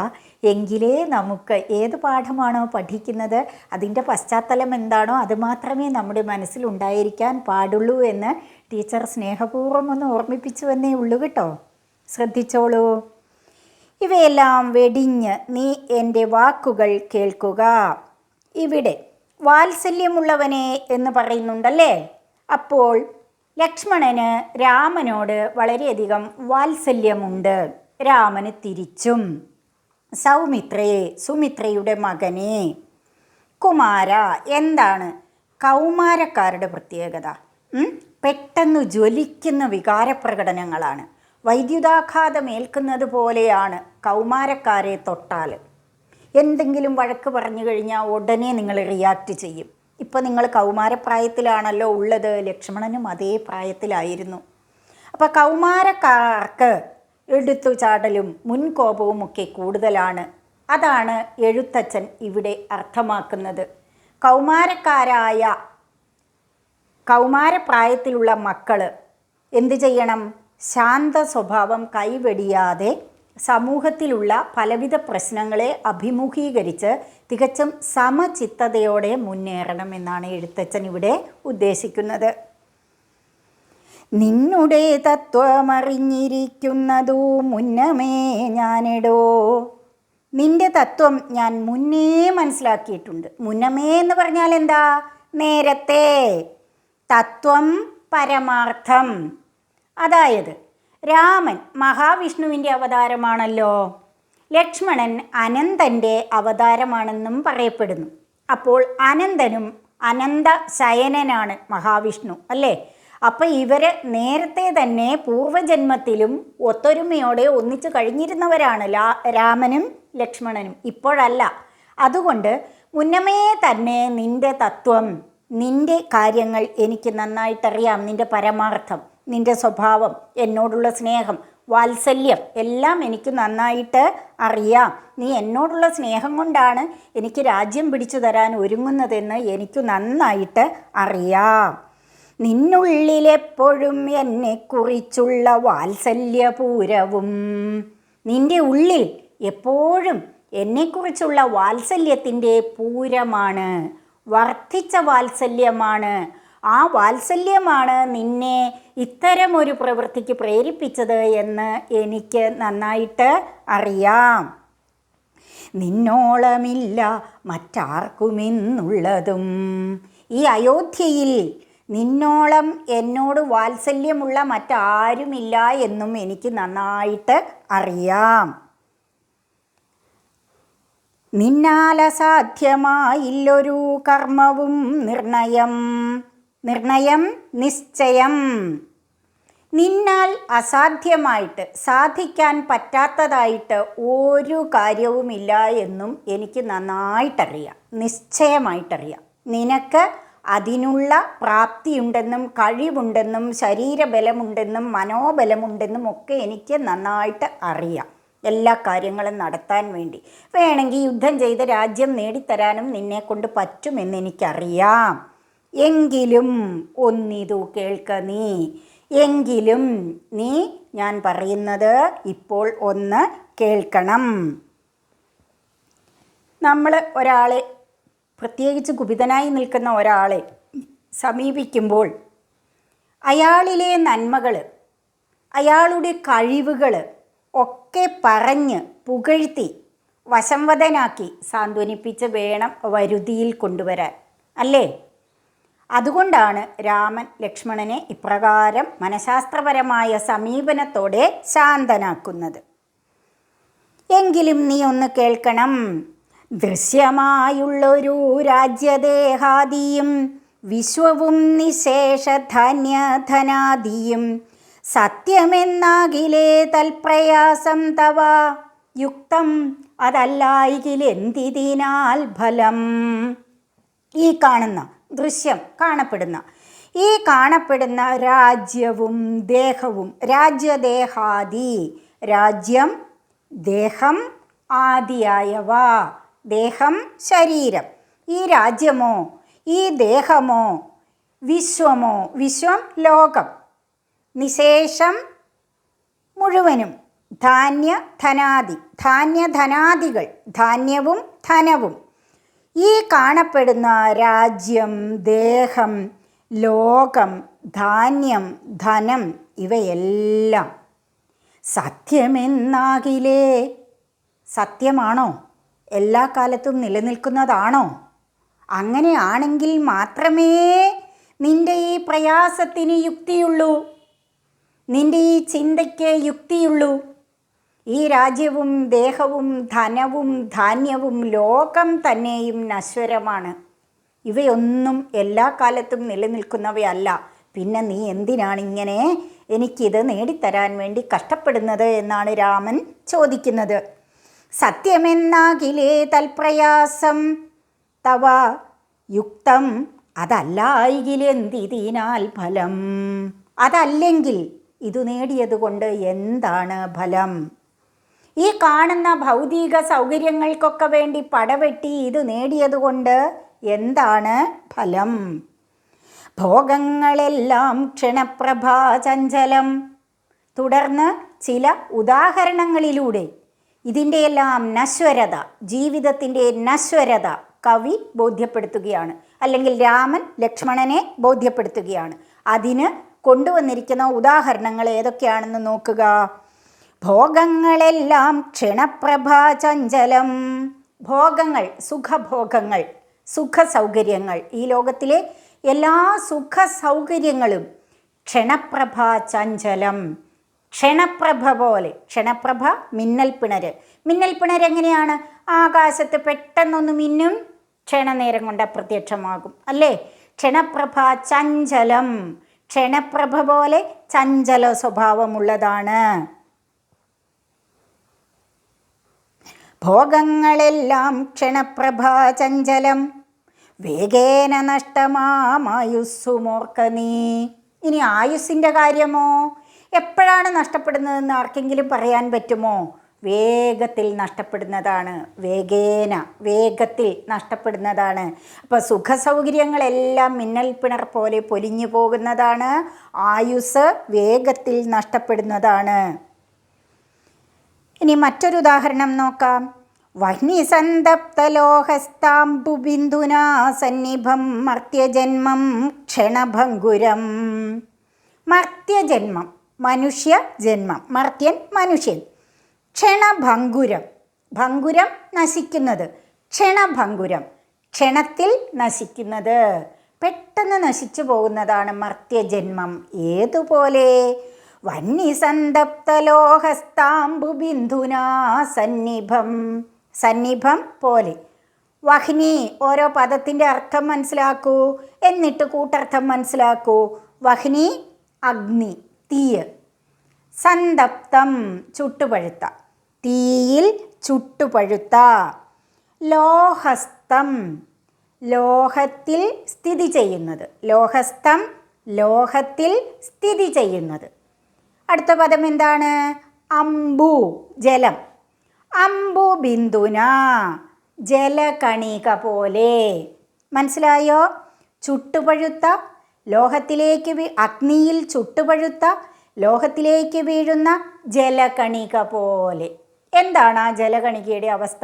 എങ്കിലേ നമുക്ക് ഏത് പാഠമാണോ പഠിക്കുന്നത് അതിൻ്റെ പശ്ചാത്തലം എന്താണോ അത് മാത്രമേ നമ്മുടെ മനസ്സിലുണ്ടായിരിക്കാൻ പാടുള്ളൂ എന്ന് ടീച്ചർ സ്നേഹപൂർവ്വം ഒന്ന് ഓർമ്മിപ്പിച്ചു എന്നേ ഉള്ളൂ കേട്ടോ. ശ്രദ്ധിച്ചോളൂ. ഇവയെല്ലാം വെടിഞ്ഞ് നീ എൻ്റെ വാക്കുകൾ കേൾക്കുക. ഇവിടെ വാത്സല്യമുള്ളവനെ എന്ന് പറയുന്നുണ്ടല്ലേ. അപ്പോൾ ലക്ഷ്മണന് രാമനോട് വളരെയധികം വാത്സല്യമുണ്ട്. രാമന് തിരിച്ചും. സൗമിത്രേ, സുമിത്രയുടെ മകനെ. കുമാര, എന്താണ് കൗമാരക്കാരുടെ പ്രത്യേകത? പെട്ടെന്ന് ജ്വലിക്കുന്ന വികാരപ്രകടനങ്ങളാണ്. വൈദ്യുതാഘാതം ഏൽക്കുന്നത് പോലെയാണ് കൗമാരക്കാരെ തൊട്ടാൽ. എന്തെങ്കിലും വഴക്ക് പറഞ്ഞു കഴിഞ്ഞാൽ ഉടനെ നിങ്ങൾ റിയാക്റ്റ് ചെയ്യും. ഇപ്പോൾ നിങ്ങൾ കൗമാരപ്രായത്തിലാണല്ലോ ഉള്ളത്. ലക്ഷ്മണനും അതേ പ്രായത്തിലായിരുന്നു. അപ്പോൾ കൗമാരക്കാർക്ക് എടുത്തുചാടലും മുൻകോപവും ഒക്കെ കൂടുതലാണ്. അതാണ് എഴുത്തച്ഛൻ ഇവിടെ അർത്ഥമാക്കുന്നത്. കൗമാരപ്രായത്തിലുള്ള മക്കൾ എന്തു ചെയ്യണം? ശാന്ത സ്വഭാവം കൈവെടിയാതെ സമൂഹത്തിലുള്ള പലവിധ പ്രശ്നങ്ങളെ അഭിമുഖീകരിച്ച് തികച്ചും സമചിത്തതയോടെ മുന്നേറണം എന്നാണ് എഴുത്തച്ഛൻ ഇവിടെ ഉദ്ദേശിക്കുന്നത്. നിന്നുടെ തത്വമറിഞ്ഞിരിക്കുന്നതു മുന്നമേ ഞാനെടോ. നിന്റെ തത്വം ഞാൻ മുന്നേ മനസ്സിലാക്കിയിട്ടുണ്ട്. മുന്നമേ എന്ന് പറഞ്ഞാൽ എന്താ? നേരത്തെ. തത്വം, പരമാർത്ഥം. അതായത് രാമൻ മഹാവിഷ്ണുവിൻ്റെ അവതാരമാണല്ലോ, ലക്ഷ്മണൻ അനന്തൻ്റെ അവതാരമാണെന്നും പറയപ്പെടുന്നു. അപ്പോൾ അനന്തനും അനന്ത ശയനനാണ് മഹാവിഷ്ണു അല്ലേ. അപ്പം ഇവർ നേരത്തെ തന്നെ പൂർവജന്മത്തിലും ഒത്തൊരുമയോടെ ഒന്നിച്ചു കഴിഞ്ഞിരുന്നവരാണ് രാമനും ലക്ഷ്മണനും. ഇപ്പോഴല്ല. അതുകൊണ്ട് മുന്നമേ തന്നെ നിൻ്റെ തത്വം, നിൻ്റെ കാര്യങ്ങൾ എനിക്ക് നന്നായിട്ടറിയാം. നിൻ്റെ പരമാർത്ഥം, നിൻ്റെ സ്വഭാവം, എന്നോടുള്ള സ്നേഹം, വാത്സല്യം എല്ലാം എനിക്ക് നന്നായിട്ട് അറിയാം. നീ എന്നോടുള്ള സ്നേഹം കൊണ്ടാണ് എനിക്ക് രാജ്യം പിടിച്ചു തരാൻ ഒരുങ്ങുന്നതെന്ന് എനിക്ക് നന്നായിട്ട് അറിയാം. നിന്നുള്ളിലെപ്പോഴും എന്നെക്കുറിച്ചുള്ള വാത്സല്യപൂരവും. നിൻ്റെ ഉള്ളിൽ എപ്പോഴും എന്നെക്കുറിച്ചുള്ള വാത്സല്യത്തിൻ്റെ പൂരമാണ്, വർദ്ധിച്ച വാത്സല്യമാണ്. ആ വാത്സല്യമാണ് നിന്നെ ഇത്തരമൊരു പ്രവൃത്തിക്ക് പ്രേരിപ്പിച്ചത് എന്ന് എനിക്ക് നന്നായിട്ട് അറിയാം. നിന്നോളമില്ല മറ്റാർക്കുമെന്നുള്ളതും. ഈ അയോധ്യയിൽ നിന്നോളം എന്നോട് വാത്സല്യമുള്ള മറ്റാരുമില്ല എന്നും എനിക്ക് നന്നായിട്ട് അറിയാം. നിന്നാൽ അസാധ്യമായില്ലൊരു കർമ്മവും നിർണയം. നിർണയം നിശ്ചയം. നിന്നാൽ അസാധ്യമായിട്ട്, സാധിക്കാൻ പറ്റാത്തതായിട്ട് ഒരു കാര്യവുമില്ല എന്നും എനിക്ക് നന്നായിട്ടറിയാം, നിശ്ചയമായിട്ടറിയാം. നിനക്ക് അതിനുള്ള പ്രാപ്തിയുണ്ടെന്നും കഴിവുണ്ടെന്നും ശരീരബലമുണ്ടെന്നും മനോബലമുണ്ടെന്നും ഒക്കെ എനിക്ക് നന്നായിട്ട് അറിയാം. എല്ലാ കാര്യങ്ങളും നടത്താൻ വേണ്ടി വേണമെങ്കിൽ യുദ്ധം ചെയ്ത് രാജ്യം നേടിത്തരാനും നിന്നെക്കൊണ്ട് പറ്റുമെന്നെനിക്കറിയാം. എങ്കിലും ഒന്നിതു കേൾക്ക നീ. എങ്കിലും നീ ഞാൻ പറയുന്നത് ഇപ്പോൾ ഒന്ന് കേൾക്കണം. നമ്മൾ ഒരാളെ, പ്രത്യേകിച്ച് കുപിതനായി നിൽക്കുന്ന ഒരാളെ സമീപിക്കുമ്പോൾ അയാളിലെ നന്മകൾ, അയാളുടെ കഴിവുകൾ ഒക്കെ പറഞ്ഞ് പുകഴ്ത്തി വശംവദനാക്കി സാന്ത്വനിപ്പിച്ച് വേണം വരുതിയിൽ കൊണ്ടുവരാൻ, അല്ലേ? അതുകൊണ്ടാണ് രാമൻ ലക്ഷ്മണനെ ഇപ്രകാരം മനഃശാസ്ത്രപരമായ സമീപനത്തോടെ ശാന്തനാക്കുന്നത്. എങ്കിലും നീ ഒന്ന് കേൾക്കണം. ദൃശ്യമായുള്ളൊരു രാജ്യദേഹാദിയും വിശ്വവും നിശേഷധാന്യധനാദിയും സത്യമെന്നാകിലേ തൽപ്രയാസം തവ യുക്തം അതല്ലായികിലെന്തിനാൽ ഫലം. ഈ കാണുന്ന ദൃശ്യം, ഈ കാണപ്പെടുന്ന രാജ്യവും ദേഹവും, രാജ്യദേഹാദി, രാജ്യം, ദേഹം, ആദിയായവ, ദേഹം ശരീരം, ഈ രാജ്യമോ ഈ ദേഹമോ വിശ്വമോ, വിശ്വം ലോകം, നിശേഷം മുഴുവനും, ധാന്യധനാദി, ധാന്യധനാദികൾ, ധാന്യവും ധനവും, ഈ കാണപ്പെടുന്ന രാജ്യം, ദേഹം, ലോകം, ധാന്യം, ധനം ഇവയെല്ലാം സത്യമെന്നാകിലേ, സത്യമാണോ? എല്ലാ കാലത്തും നിലനിൽക്കുന്നതാണോ? അങ്ങനെയാണെങ്കിൽ മാത്രമേ നിൻ്റെ ഈ പ്രയാസത്തിന് യുക്തിയുള്ളൂ, നിൻ്റെ ഈ ചിന്തയ്ക്ക് യുക്തിയുള്ളൂ. ഈ രാജ്യവും ദേഹവും ധനവും ധാന്യവും ലോകം തന്നെയും നശ്വരമാണ്. ഇവയൊന്നും എല്ലാ കാലത്തും നിലനിൽക്കുന്നവയല്ല. പിന്നെ നീ എന്തിനാണിങ്ങനെ എനിക്കിത് നേടിത്തരാൻ വേണ്ടി കഷ്ടപ്പെടുന്നത് എന്നാണ് രാമൻ ചോദിക്കുന്നത്. സത്യമെന്നാകിലേ തൽപ്രയാസം തവ യുക്തം അതല്ലായികിലെന്തിനാൽ ഫലം. അതല്ലെങ്കിൽ ഇത് നേടിയതുകൊണ്ട് എന്താണ് ഫലം? ഈ കാണുന്ന ഭൗതിക സൗകര്യങ്ങൾക്കൊക്കെ വേണ്ടി പടവെട്ടി ഇത് നേടിയതുകൊണ്ട് എന്താണ് ഫലം? ഭോഗങ്ങളെല്ലാം ക്ഷണപ്രഭാചഞ്ചലം. തുടർന്ന് ചില ഉദാഹരണങ്ങളിലൂടെ ഇതിൻ്റെയെല്ലാം നശ്വരത, ജീവിതത്തിൻ്റെ നശ്വരത കവി ബോധ്യപ്പെടുത്തുകയാണ്, അല്ലെങ്കിൽ രാമൻ ലക്ഷ്മണനെ ബോധ്യപ്പെടുത്തുകയാണ്. അതിന് കൊണ്ടുവന്നിരിക്കുന്ന ഉദാഹരണങ്ങൾ ഏതൊക്കെയാണെന്ന് നോക്കുക. ഭോഗങ്ങളെല്ലാം ക്ഷണപ്രഭാചഞ്ചലം. ഭോഗങ്ങൾ, സുഖഭോഗങ്ങൾ, സുഖസൗകര്യങ്ങൾ, ഈ ലോകത്തിലെ എല്ലാ സുഖസൗകര്യങ്ങളും ക്ഷണപ്രഭാചഞ്ചലം, ക്ഷണപ്രഭ പോലെ. ക്ഷണപ്രഭ മിന്നൽപ്പിണര്. മിന്നൽപ്പിണര് എങ്ങനെയാണ്? ആകാശത്ത് പെട്ടെന്നൊന്ന് മിന്നും, ക്ഷണനേരം കൊണ്ട് അപ്രത്യക്ഷമാകും, അല്ലേ? ക്ഷണപ്രഭ ചഞ്ചലം, ക്ഷണപ്രഭ പോലെ ചഞ്ചല സ്വഭാവമുള്ളതാണ്. ഭോഗങ്ങളെല്ലാം ക്ഷണപ്രഭാചഞ്ചലം വേഗേന നഷ്ടമായുസ്സുമോർക്ക നീ. ഇനി ആയുസ്സിൻ്റെ കാര്യമോ? എപ്പോഴാണ് നഷ്ടപ്പെടുന്നതെന്ന് ആർക്കെങ്കിലും പറയാൻ പറ്റുമോ? വേഗത്തിൽ നഷ്ടപ്പെടുന്നതാണ്. വേഗേന, വേഗത്തിൽ നഷ്ടപ്പെടുന്നതാണ്. അപ്പോൾ സുഖസൗകര്യങ്ങളെല്ലാം മിന്നൽ പിണർ പോലെ പൊലിഞ്ഞു പോകുന്നതാണ്. ആയുസ് വേഗത്തിൽ നഷ്ടപ്പെടുന്നതാണ്. ഇനി മറ്റൊരു ഉദാഹരണം നോക്കാം. വഹ്നിസന്തപ്തലോഹസ്താംബുബിന്ദുനാ സന്നിഭം മർത്യജന്മം ക്ഷണഭംഗുരം. മർത്യജന്മം മനുഷ്യജന്മം, മർത്യൻ മനുഷ്യൻ. ക്ഷണഭംഗുരം, ഭംഗുരം നശിക്കുന്നത്, ക്ഷണഭംഗുരം ക്ഷണത്തിൽ നശിക്കുന്നത്, പെട്ടെന്ന് നശിച്ചു പോകുന്നതാണ് മർത്യജന്മം. ഏതുപോലെ? വഹ്നിസന്തപ്തലോഹസ്താംബുബിന്ദുനാ സന്നിഭം, സന്നിഭം പോലെ. വഹ്നി, ഓരോ പദത്തിൻ്റെ അർത്ഥം മനസ്സിലാക്കൂ, എന്നിട്ട് കൂട്ടർത്ഥം മനസ്സിലാക്കൂ. വഹ്നി അഗ്നി, തീയ്. സന്തപ്തം ചുട്ടുപഴുത്ത, തീയിൽ ചുട്ടുപഴുത്ത. ലോഹസ്തം, ലോഹത്തിൽ സ്ഥിതി ചെയ്യുന്നത്. ലോഹസ്തം ലോഹത്തിൽ സ്ഥിതി ചെയ്യുന്നത്. അടുത്ത പദം എന്താണ്? അംബു, ജലം. അംബു ബിന്ദുന, ജലകണിക പോലെ. മനസ്സിലായോ? ചുട്ടുപഴുത്ത, ലോഹത്തിലേക്ക് അഗ്നിയിൽ ചുട്ടുപഴുത്ത, ലോഹത്തിലേക്ക് വീഴുന്ന ജലകണിക പോലെ. എന്താണ് ആ ജലകണികയുടെ അവസ്ഥ?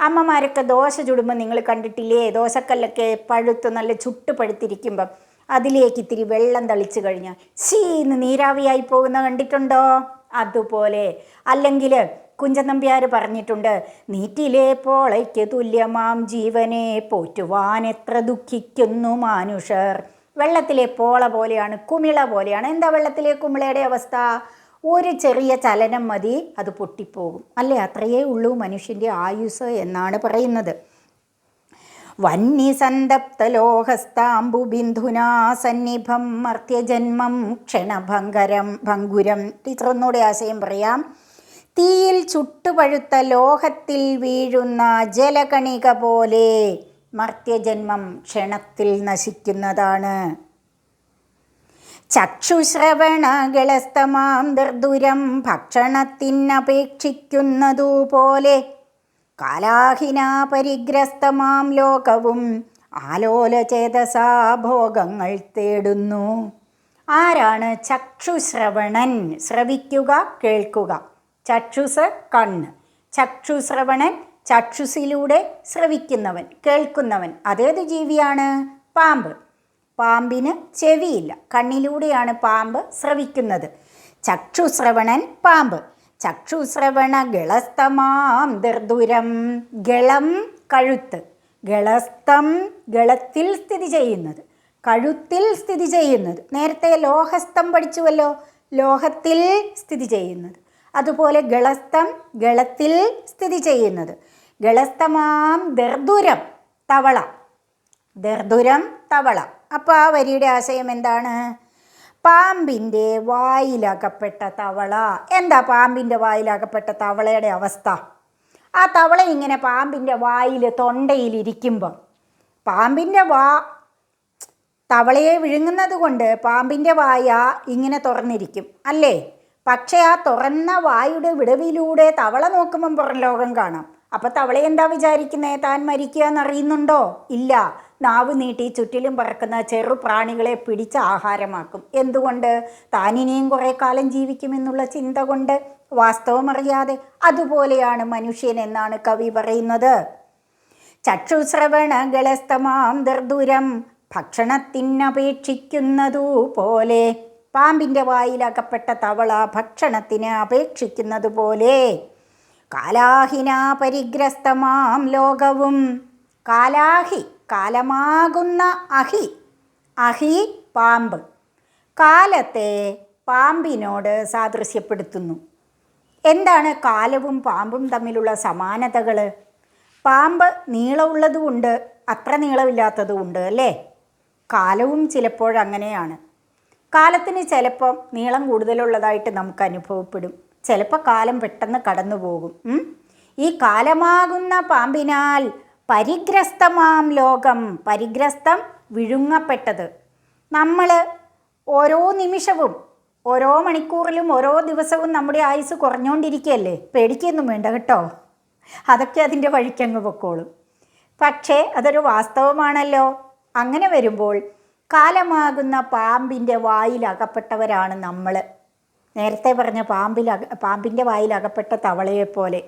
അമ്മമാരൊക്കെ ദോശ ചുടുമ്പോൾ നിങ്ങൾ കണ്ടിട്ടില്ലേ? ദോശക്കല്ലൊക്കെ പഴുത്ത് നല്ല ചുട്ട് പഴുത്തിരിക്കുമ്പം അതിലേക്ക് ഇത്തിരി വെള്ളം തളിച്ച് കഴിഞ്ഞാൽ ശീന്ന് നീരാവിയായി പോകുന്ന കണ്ടിട്ടുണ്ടോ? അതുപോലെ. അല്ലെങ്കിൽ കുഞ്ചൻ നമ്പ്യാർ പറഞ്ഞിട്ടുണ്ട്, നീറ്റിലെ പോളയ്ക്ക് തുല്യമാം ജീവനെ പോറ്റുവാൻ എത്ര ദുഃഖിക്കുന്നു മാനുഷർ. വെള്ളത്തിലെ പോള പോലെയാണ്, കുമിള പോലെയാണ്. എന്താ വെള്ളത്തിലെ കുമിളയുടെ അവസ്ഥ? ഒരു ചെറിയ ചലനം മതി, അത് പൊട്ടിപ്പോകും അല്ലേ? അത്രയേ ഉള്ളൂ മനുഷ്യൻ്റെ ആയുസ് എന്നാണ് പറയുന്നത്. വന്യസന്തപ്തലോഹസ്താംബുബിന്ദുനാ സന്നിഭം മർത്യജന്മം ക്ഷണഭംഗരം ഭംഗുരം. ടീച്ചർ ഒന്നുകൂടെ ആശയം പറയാം. തീയിൽ ചുട്ടുപഴുത്ത ലോഹത്തിൽ വീഴുന്ന ജലകണിക പോലെ മർത്യജന്മം ക്ഷണത്തിൽ നശിക്കുന്നതാണ്. ചക്ഷുശ്രവണകളസ്തമാം ദർദുരം ഭക്ഷണത്തിനപേക്ഷിക്കുന്നതുപോലെ കാലാഹിനാ പരിഗ്രസ്തമാം ലോകവും ആലോലചേതസാ ഭോഗങ്ങൾ തേടുന്നു. ആരാണ് ചക്ഷുശ്രവണൻ? ശ്രവിക്കുക, കേൾക്കുക. ചക്ഷുസ് കണ്ണ്, ചക്ഷുശ്രവണൻ ചക്ഷുസിലൂടെ ശ്രവിക്കുന്നവൻ, കേൾക്കുന്നവൻ. അതേത് ജീവിയാണ്? പാമ്പ്. പാമ്പിന് ചെവിയില്ല, കണ്ണിലൂടെയാണ് പാമ്പ് ശ്രവിക്കുന്നത്. ചക്ഷുശ്രവണൻ പാമ്പ്. ചക്ഷുശ്രവണ ഗളസ്തമാം ദർദുരം, ഗളം കഴുത്ത്, ഗളസ്തം ഗളത്തിൽ സ്ഥിതി ചെയ്യുന്നത്, കഴുത്തിൽ സ്ഥിതി ചെയ്യുന്നത്. നേരത്തെ ലോഹസ്തം പഠിച്ചുവല്ലോ, ലോഹത്തിൽ സ്ഥിതി ചെയ്യുന്നത്. അതുപോലെ ഗളസ്തം ഗളത്തിൽ സ്ഥിതി ചെയ്യുന്നത്. ഗളസ്തമാം ദർദുരം, തവള. ദർദുരം തവള. അപ്പോൾ ആ വരിയുടെ ആശയം എന്താണ്? പാമ്പിൻ്റെ വായിലകപ്പെട്ട തവള. എന്താ പാമ്പിൻ്റെ വായിലകപ്പെട്ട തവളയുടെ അവസ്ഥ? ആ തവള ഇങ്ങനെ പാമ്പിൻ്റെ വായിൽ തൊണ്ടയിലിരിക്കുമ്പം പാമ്പിൻ്റെ തവളയെ വിഴുങ്ങുന്നത് കൊണ്ട് പാമ്പിൻ്റെ വായ ഇങ്ങനെ തുറന്നിരിക്കും അല്ലേ? പക്ഷേ ആ തുറന്ന വായുടെ വിടവിലൂടെ തവള നോക്കുമ്പം പുറം ലോകം കാണാം. അപ്പം തവള എന്താ വിചാരിക്കുന്നത്? താൻ മരിക്കുക എന്നറിയുന്നുണ്ടോ? ഇല്ല. നാവ് നീട്ടി ചുറ്റിലും പറക്കുന്ന ചെറു പ്രാണികളെ പിടിച്ച് ആഹാരമാക്കും. എന്തുകൊണ്ട്? താനിനെയും കുറേ കാലം ജീവിക്കുമെന്നുള്ള ചിന്ത കൊണ്ട്, വാസ്തവമറിയാതെ. അതുപോലെയാണ് മനുഷ്യൻ എന്നാണ് കവി പറയുന്നത്. ചക്ഷുശ്രവണ ഗളസ്തമാം ദർദുരം ഭക്ഷണത്തിനപേക്ഷിക്കുന്നതു പോലെ. പാമ്പിൻ്റെ വായിലകപ്പെട്ട തവള ഭക്ഷണത്തിന് അപേക്ഷിക്കുന്നത് പോലെ. കാലാഹിന പരിഗ്രസ്തമാം ലോകവും. കാലാഹി, കാലമാകുന്ന അഹി. അഹി പാമ്പ്. കാലത്തെ പാമ്പിനോട് സാദൃശ്യപ്പെടുത്തുന്നു. എന്താണ് കാലവും പാമ്പും തമ്മിലുള്ള സമാനതകൾ? പാമ്പ് നീളമുള്ളതുമുണ്ട്, അത്ര നീളമില്ലാത്തതുമുണ്ട് അല്ലേ? കാലവും ചിലപ്പോഴങ്ങനെയാണ്. കാലത്തിന് ചിലപ്പം നീളം കൂടുതലുള്ളതായിട്ട് നമുക്ക് അനുഭവപ്പെടും, ചിലപ്പോൾ കാലം പെട്ടെന്ന് കടന്നു പോകും. ഈ കാലമാകുന്ന പാമ്പിനാൽ പരിഗ്രസ്തമാം ലോകം. പരിഗ്രസ്തം വിഴുങ്ങപ്പെട്ടത്. നമ്മൾ ഓരോ നിമിഷവും ഓരോ മണിക്കൂറിലും ഓരോ ദിവസവും നമ്മുടെ ആയുസ് കുറഞ്ഞുകൊണ്ടിരിക്കുകയല്ലേ? പേടിക്കൊന്നും വേണ്ട കേട്ടോ, അതൊക്കെ അതിൻ്റെ വഴിക്കങ്ങ് പൊക്കോളും. പക്ഷേ അതൊരു വാസ്തവമാണല്ലോ. അങ്ങനെ വരുമ്പോൾ കാലമാകുന്ന പാമ്പിൻ്റെ വായിലകപ്പെട്ടവരാണ് നമ്മൾ. നേരത്തെ പറഞ്ഞ പാമ്പിൻ്റെ വായിലകപ്പെട്ട തവളയെപ്പോലെ.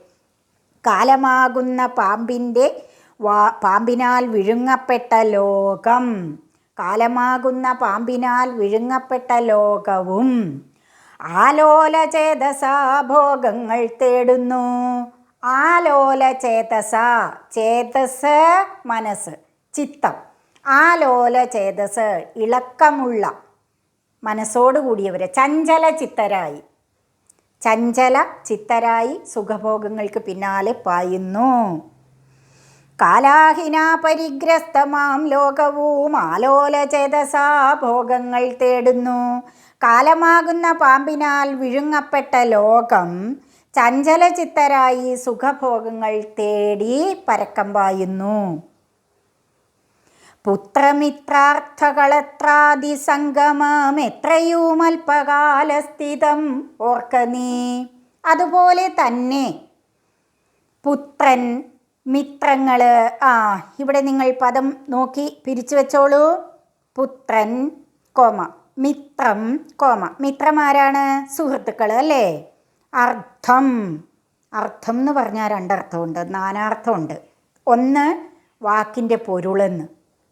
കാലമാകുന്ന പാമ്പിനാൽ വിഴുങ്ങപ്പെട്ട ലോകം, കാലമാകുന്ന പാമ്പിനാൽ വിഴുങ്ങപ്പെട്ട ലോകവും ആലോല ചേതസ ഭോഗങ്ങൾ തേടുന്നു. ആലോല ചേതസ, ചേതസ് മനസ്സ്, ചിത്തം. ആലോല ചേതസ് ഇളക്കമുള്ള മനസ്സോടുകൂടിയവരെ, ചഞ്ചല ചിത്തരായി സുഖഭോഗങ്ങൾക്ക് പിന്നാലെ പായുന്നു. കാലാഹിന പരിഗ്രസ്തമാം ലോകവും ആലോല ചേതസാ ഭോഗങ്ങൾ തേടുന്നു. കാലമാകുന്ന പാമ്പിനാൽ വിഴുങ്ങപ്പെട്ട ലോകം ചഞ്ചല ചിത്തരായി സുഖഭോഗങ്ങൾ തേടി പരക്കം പായുന്നു. പുത്രമിത്രാർത്ഥകളത്രാദിസംഗമം എത്രയും അല്പകാലസ്ഥിതം ഓർക്ക നീ. അതുപോലെ തന്നെ പുത്രൻ, മിത്രങ്ങൾ. ഇവിടെ നിങ്ങൾ പദം നോക്കി പിരിച്ചു വെച്ചോളൂ. പുത്രൻ കോമ മിത്രം കോമ. മിത്രമാരാണ്? സുഹൃത്തുക്കൾ അല്ലേ? അർത്ഥം, അർത്ഥം എന്ന് പറഞ്ഞാൽ രണ്ടർത്ഥമുണ്ട്, നാനാർത്ഥമുണ്ട്. ഒന്ന് വാക്കിൻ്റെ പൊരുളെന്ന്,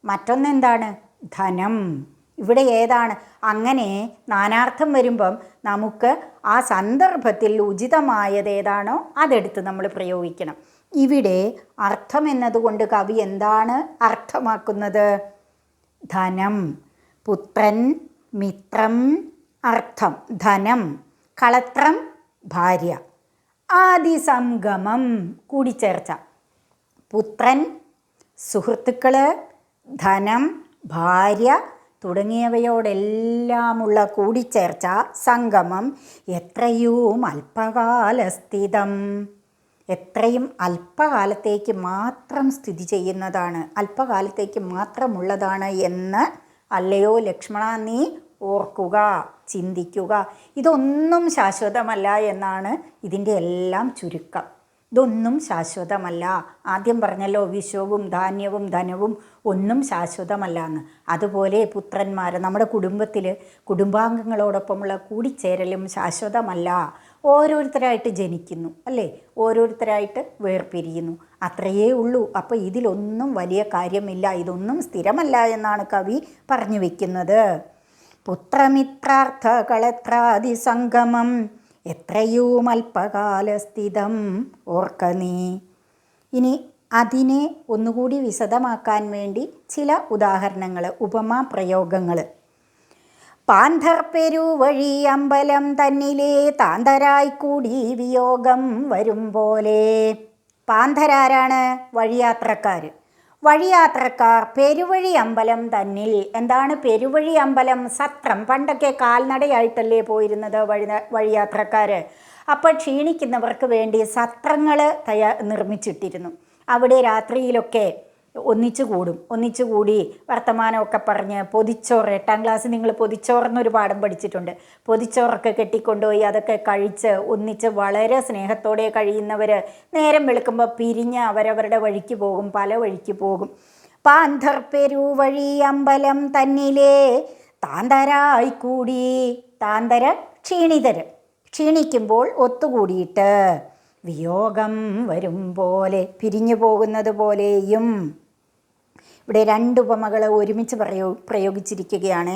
മറ്റൊന്നെന്താണ്? ധനം. ഇവിടെ ഏതാണ്? അങ്ങനെ നാനാർത്ഥം വരുമ്പം നമുക്ക് ആ സന്ദർഭത്തിൽ ഉചിതമായത് ഏതാണോ അതെടുത്ത് നമ്മൾ പ്രയോഗിക്കണം. ഇവിടെ അർത്ഥം എന്നതുകൊണ്ട് കവി എന്താണ് അർത്ഥമാക്കുന്നത്? ധനം. പുത്രൻ, മിത്രം, അർത്ഥം ധനം, കളത്രം ഭാര്യ. ആദിസംഗമം കൂടിച്ചേർച്ച. പുത്രൻ, സുഹൃത്തുക്കൾ, ധനം, ഭാര്യ തുടങ്ങിയവയോടെല്ലാമുള്ള കൂടിച്ചേർച്ച, സംഗമം എത്രയും അല്പകാലസ്ഥിതം, എത്രയും അല്പകാലത്തേക്ക് മാത്രം സ്ഥിതി ചെയ്യുന്നതാണ്, അല്പകാലത്തേക്ക് മാത്രമുള്ളതാണ് എന്ന് അല്ലയോ ലക്ഷ്മണ നീ ഓർക്കുക, ചിന്തിക്കുക. ഇതൊന്നും ശാശ്വതമല്ല എന്നാണ് ഇതിൻ്റെ എല്ലാം ചുരുക്കം. ഇതൊന്നും ശാശ്വതമല്ല. ആദ്യം പറഞ്ഞല്ലോ വിശ്വവും ധാന്യവും ധനവും ഒന്നും ശാശ്വതമല്ല എന്ന്. അതുപോലെ പുത്രന്മാർ, നമ്മുടെ കുടുംബത്തിൽ കുടുംബാംഗങ്ങളോടൊപ്പമുള്ള കൂടിച്ചേരലും ശാശ്വതമല്ല. ഓരോരുത്തരായിട്ട് ജനിക്കുന്നു അല്ലേ, ഓരോരുത്തരായിട്ട് വേർപിരിയുന്നു, അത്രയേ ഉള്ളൂ. അപ്പോൾ ഇതിലൊന്നും വലിയ കാര്യമില്ല, ഇതൊന്നും സ്ഥിരമല്ല എന്നാണ് കവി പറഞ്ഞു വയ്ക്കുന്നത്. പുത്രമിത്രാർത്ഥകളത്രാദിസംഗമം എത്രയും അല്പകാലസ്ഥിതം ഓർക്ക നീ. ഇനി അതിനെ ഒന്നുകൂടി വിശദമാക്കാൻ വേണ്ടി ചില ഉദാഹരണങ്ങൾ, ഉപമാ പ്രയോഗങ്ങൾ. പാന്ധർപ്പെരുവഴി അമ്പലം തന്നിലെ താന്തരായി കൂടി വിയോഗം വരും പോലെ. പാന്ധരാരാണ്? വഴിയാത്രക്കാർ. വഴിയാത്രക്കാർ പെരുവഴി അമ്പലം തന്നിൽ. എന്താണ് പെരുവഴി അമ്പലം? സത്രം. പണ്ടൊക്കെ കാൽനടയായിട്ടല്ലേ പോയിരുന്നത് വഴിയാത്രക്കാർ. അപ്പോൾ ക്ഷീണിക്കുന്നവർക്ക് വേണ്ടി സത്രങ്ങൾ നിർമ്മിച്ചിട്ടിരുന്നു. അവിടെ രാത്രിയിലൊക്കെ ഒന്നിച്ചുകൂടി വർത്തമാനമൊക്കെ പറഞ്ഞ് പൊതിച്ചോറ്, 8ാം ക്ലാസ് നിങ്ങൾ പൊതിച്ചോറെന്നൊരു പാഠം പഠിച്ചിട്ടുണ്ട്. പൊതിച്ചോറൊക്കെ കെട്ടിക്കൊണ്ടുപോയി അതൊക്കെ കഴിച്ച് ഒന്നിച്ച് വളരെ സ്നേഹത്തോടെ കഴിയുന്നവർ നേരം വെളുക്കുമ്പോൾ പിരിഞ്ഞ് അവരവരുടെ വഴിക്ക് പോകും, പല വഴിക്ക് പോകും. പാന്ധർ പെരുവഴി അമ്പലം തന്നിലെ താന്തരായി കൂടി. താന്തര ക്ഷീണിക്കുമ്പോൾ ഒത്തുകൂടിയിട്ട് വിയോഗം വരും പോലെ, പിരിഞ്ഞു പോകുന്നത് പോലെയും. ഇവിടെ 2 ഉപമകൾ ഒരുമിച്ച് പ്രയോഗിച്ചിരിക്കുകയാണ്.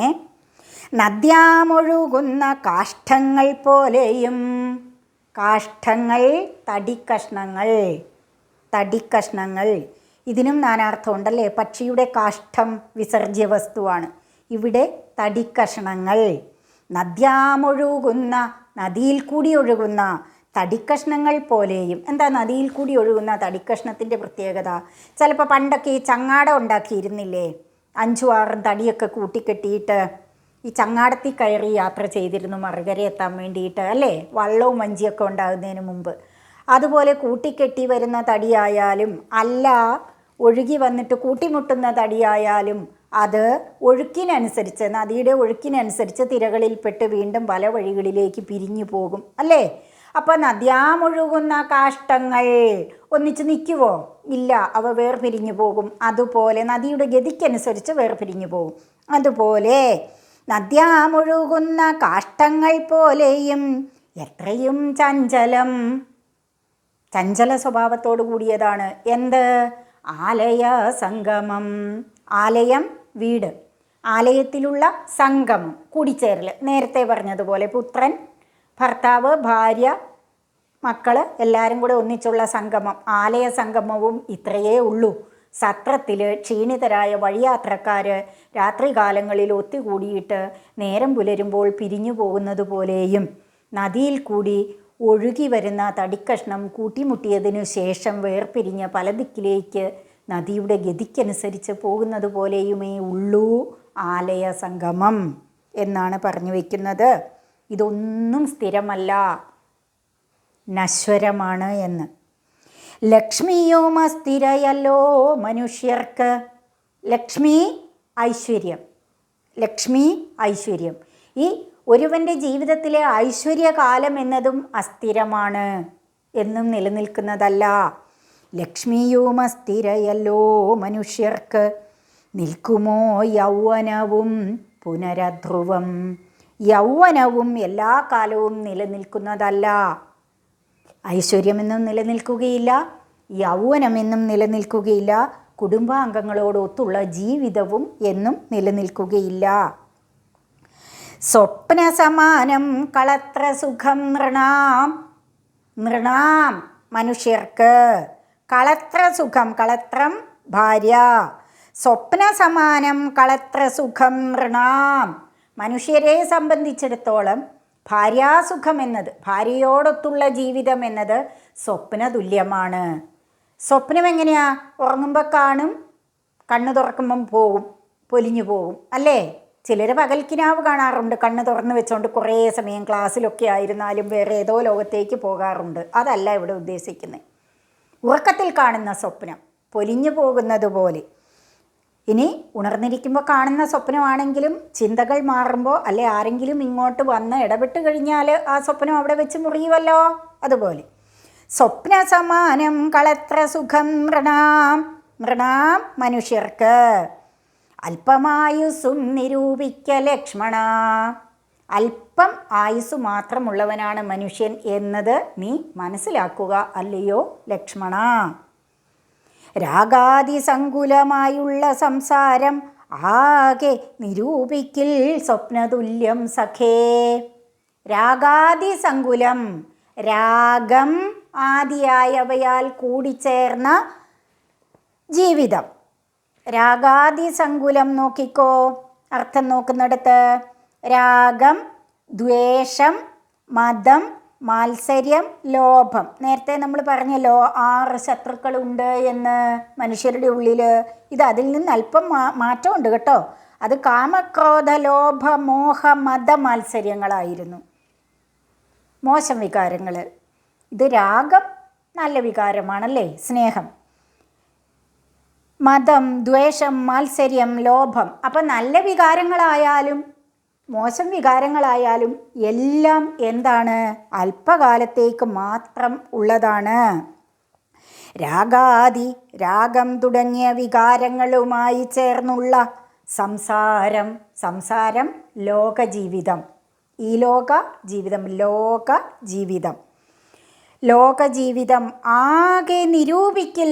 നദ്യാമൊഴുകുന്ന കാഷ്ഠങ്ങൾ പോലെയും. കാഷ്ഠങ്ങൾ തടിക്കഷ്ണങ്ങൾ. ഇതിനും നാനാർത്ഥമുണ്ടല്ലേ. പക്ഷിയുടെ കാഷ്ഠം വിസർജ്യ വസ്തുവാണ്. ഇവിടെ തടിക്കഷ്ണങ്ങൾ. നദ്യാമൊഴുകുന്ന, നദിയിൽ കൂടി ഒഴുകുന്ന തടിക്കഷ്ണങ്ങൾ പോലെയും. എന്താ നദിയിൽ കൂടി ഒഴുകുന്ന തടിക്കഷ്ണത്തിൻ്റെ പ്രത്യേകത? ചിലപ്പോൾ പണ്ടൊക്കെ ഈ ചങ്ങാടം ഉണ്ടാക്കിയിരുന്നില്ലേ, 5-6 തടിയൊക്കെ കൂട്ടിക്കെട്ടിയിട്ട് ഈ ചങ്ങാടത്തിൽ കയറി യാത്ര ചെയ്തിരുന്നു മറുകര എത്താൻ വേണ്ടിയിട്ട് അല്ലേ, വള്ളവും വഞ്ചിയൊക്കെ ഉണ്ടാകുന്നതിന് മുമ്പ്. അതുപോലെ കൂട്ടിക്കെട്ടി വരുന്ന തടിയായാലും അല്ല ഒഴുകി വന്നിട്ട് കൂട്ടിമുട്ടുന്ന തടിയായാലും അത് ഒഴുക്കിനനുസരിച്ച്, നദിയുടെ ഒഴുക്കിനനുസരിച്ച് തിരകളിൽപ്പെട്ട് വീണ്ടും പല വഴികളിലേക്ക് പിരിഞ്ഞു പോകും അല്ലേ. അപ്പോൾ നദ്യാമൊഴുകുന്ന കാഷ്ടങ്ങൾ ഒന്നിച്ച് നിൽക്കുമോ? ഇല്ല, അവ വേർപിരിഞ്ഞു പോകും. അതുപോലെ നദിയുടെ ഗതിക്കനുസരിച്ച് വേർപിരിഞ്ഞു പോകും. അതുപോലെ നദ്യാമൊഴുകുന്ന കാഷ്ടങ്ങൾ പോലെയും എത്രയും ചഞ്ചലം. ചഞ്ചല സ്വഭാവത്തോടു കൂടിയതാണ്. എന്ത്? ആലയ സംഗമം. ആലയം വീട്, ആലയത്തിലുള്ള സംഗമം കൂടിച്ചേരൽ. നേരത്തെ പറഞ്ഞതുപോലെ പുത്രൻ, ഭർത്താവ്, ഭാര്യ, മക്കൾ എല്ലാവരും കൂടെ ഒന്നിച്ചുള്ള സംഗമം. ആലയ സംഗമവും ഇത്രയേ ഉള്ളൂ. സത്രത്തിൽ ക്ഷീണിതരായ വഴിയാത്രക്കാർ രാത്രികാലങ്ങളിൽ ഒത്തുകൂടിയിട്ട് നേരം പുലരുമ്പോൾ പിരിഞ്ഞു പോകുന്നത് പോലെയും നദിയിൽ കൂടി ഒഴുകി വരുന്ന തടിക്കഷ്ണം കൂട്ടിമുട്ടിയതിനു ശേഷം വേർപിരിഞ്ഞ പല ദിക്കിലേക്ക് നദിയുടെ ഗതിക്കനുസരിച്ച് പോകുന്നത് പോലെയുമേ ഉള്ളൂ ആലയ സംഗമം എന്നാണ് പറഞ്ഞു വയ്ക്കുന്നത്. ഇതൊന്നും സ്ഥിരമല്ല, നശ്വരമാണ് എന്ന്. ലക്ഷ്മിയോ അസ്ഥിരയല്ലോ മനുഷ്യർക്ക്. ലക്ഷ്മി ഐശ്വര്യം, ലക്ഷ്മി ഐശ്വര്യം. ഈ ഒരുവൻ്റെ ജീവിതത്തിലെ ഐശ്വര്യകാലം എന്നതും അസ്ഥിരമാണ്, എന്നും നിലനിൽക്കുന്നതല്ല. ലക്ഷ്മിയും അസ്ഥിരയല്ലോ മനുഷ്യർക്ക്. നിൽക്കുമോ യൗവനവും പുനരധ്രുവം. യൗവനവും എല്ലാ കാലവും നിലനിൽക്കുന്നതല്ല. ഐശ്വര്യമെന്നും നിലനിൽക്കുകയില്ല, യൗവനമെന്നും നിലനിൽക്കുകയില്ല, കുടുംബാംഗങ്ങളോടൊത്തുള്ള ജീവിതവും എന്നും നിലനിൽക്കുകയില്ല. സ്വപ്ന സമാനം കളത്ര സുഖം നൃണാം. നൃണാം മനുഷ്യർക്ക്. കളത്ര സുഖം, കളത്രം ഭാര്യ. സ്വപ്ന സമാനം കളത്ര സുഖം നൃണാം. മനുഷ്യരെ സംബന്ധിച്ചിടത്തോളം ഭാര്യാസുഖം എന്നത്, ഭാര്യയോടൊത്തുള്ള ജീവിതം എന്നത് സ്വപ്ന തുല്യമാണ്. സ്വപ്നം എങ്ങനെയാ? ഉറങ്ങുമ്പോൾ കാണും, കണ്ണു തുറക്കുമ്പം പോകും, പൊലിഞ്ഞു പോകും, അല്ലേ? ചിലർ പകൽക്കിനാവ് കാണാറുണ്ട്, കണ്ണ് തുറന്ന് വെച്ചുകൊണ്ട് കുറേ സമയം ക്ലാസ്സിലൊക്കെ ആയിരുന്നാലും വേറെ ഏതോ ലോകത്തേക്ക് പോകാറുണ്ട്. അതല്ല ഇവിടെ ഉദ്ദേശിക്കുന്നത്. ഉറക്കത്തിൽ കാണുന്ന സ്വപ്നം പൊലിഞ്ഞു പോകുന്നത് പോലെ. ഇനി ഉണർന്നിരിക്കുമ്പോൾ കാണുന്ന സ്വപ്നമാണെങ്കിലും ചിന്തകൾ മാറുമ്പോൾ അല്ലെ ആരെങ്കിലും ഇങ്ങോട്ട് വന്ന് ഇടപെട്ട് കഴിഞ്ഞാൽ ആ സ്വപ്നം അവിടെ വെച്ച് മുറിയുമല്ലോ. അതുപോലെ സ്വപ്ന സമാനം കളത്ര സുഖം നൃണാം. നൃണാം മനുഷ്യർക്ക്. അല്പമായുസ്സും നിരൂപിക്ക ലക്ഷ്മണ. അല്പം ആയുസ് മാത്രമുള്ളവനാണ് മനുഷ്യൻ എന്നത് നീ മനസ്സിലാക്കുക അല്ലയോ ലക്ഷ്മണ. രാഗാതിസങ്കുലമായുള്ള സംസാരം ആകെ നിരൂപിക്കിൽ സ്വപ്നതുല്യം സഖേ. രാഗാതിസങ്കുലം, രാഗം ആദിയായവയാൽ കൂടിച്ചേർന്ന ജീവിതം. രാഗാതിസങ്കുലം നോക്കിക്കോ, അർത്ഥം നോക്കുന്നിടത്ത്. രാഗം, ദ്വേഷം, മദം, മാത്സര്യം, ലോഭം. നേരത്തെ നമ്മൾ പറഞ്ഞല്ലോ 6 ശത്രുക്കളുണ്ട് എന്ന് മനുഷ്യരുടെ ഉള്ളിൽ. ഇത് അതിൽ നിന്ന് അല്പം മാറ്റമുണ്ട് കേട്ടോ. അത് കാമക്രോധ ലോഭ മോഹ മത മാത്സര്യങ്ങളായിരുന്നു, മോശം വികാരങ്ങൾ. ഇത് രാഗം നല്ല വികാരമാണല്ലേ, സ്നേഹം. മതം, ദ്വേഷം, മാത്സര്യം, ലോഭം. അപ്പം നല്ല വികാരങ്ങളായാലും മോശം വികാരങ്ങളായാലും എല്ലാം എന്താണ്? അല്പകാലത്തേക്ക് മാത്രം ഉള്ളതാണ്. രാഗാദി, രാഗം തുടങ്ങിയ വികാരങ്ങളുമായി ചേർന്നുള്ള സംസാരം. സംസാരം ലോകജീവിതം. ഈ ലോക ജീവിതം, ലോക ജീവിതം. ലോകജീവിതം ആകെ നിരൂപിക്കൽ,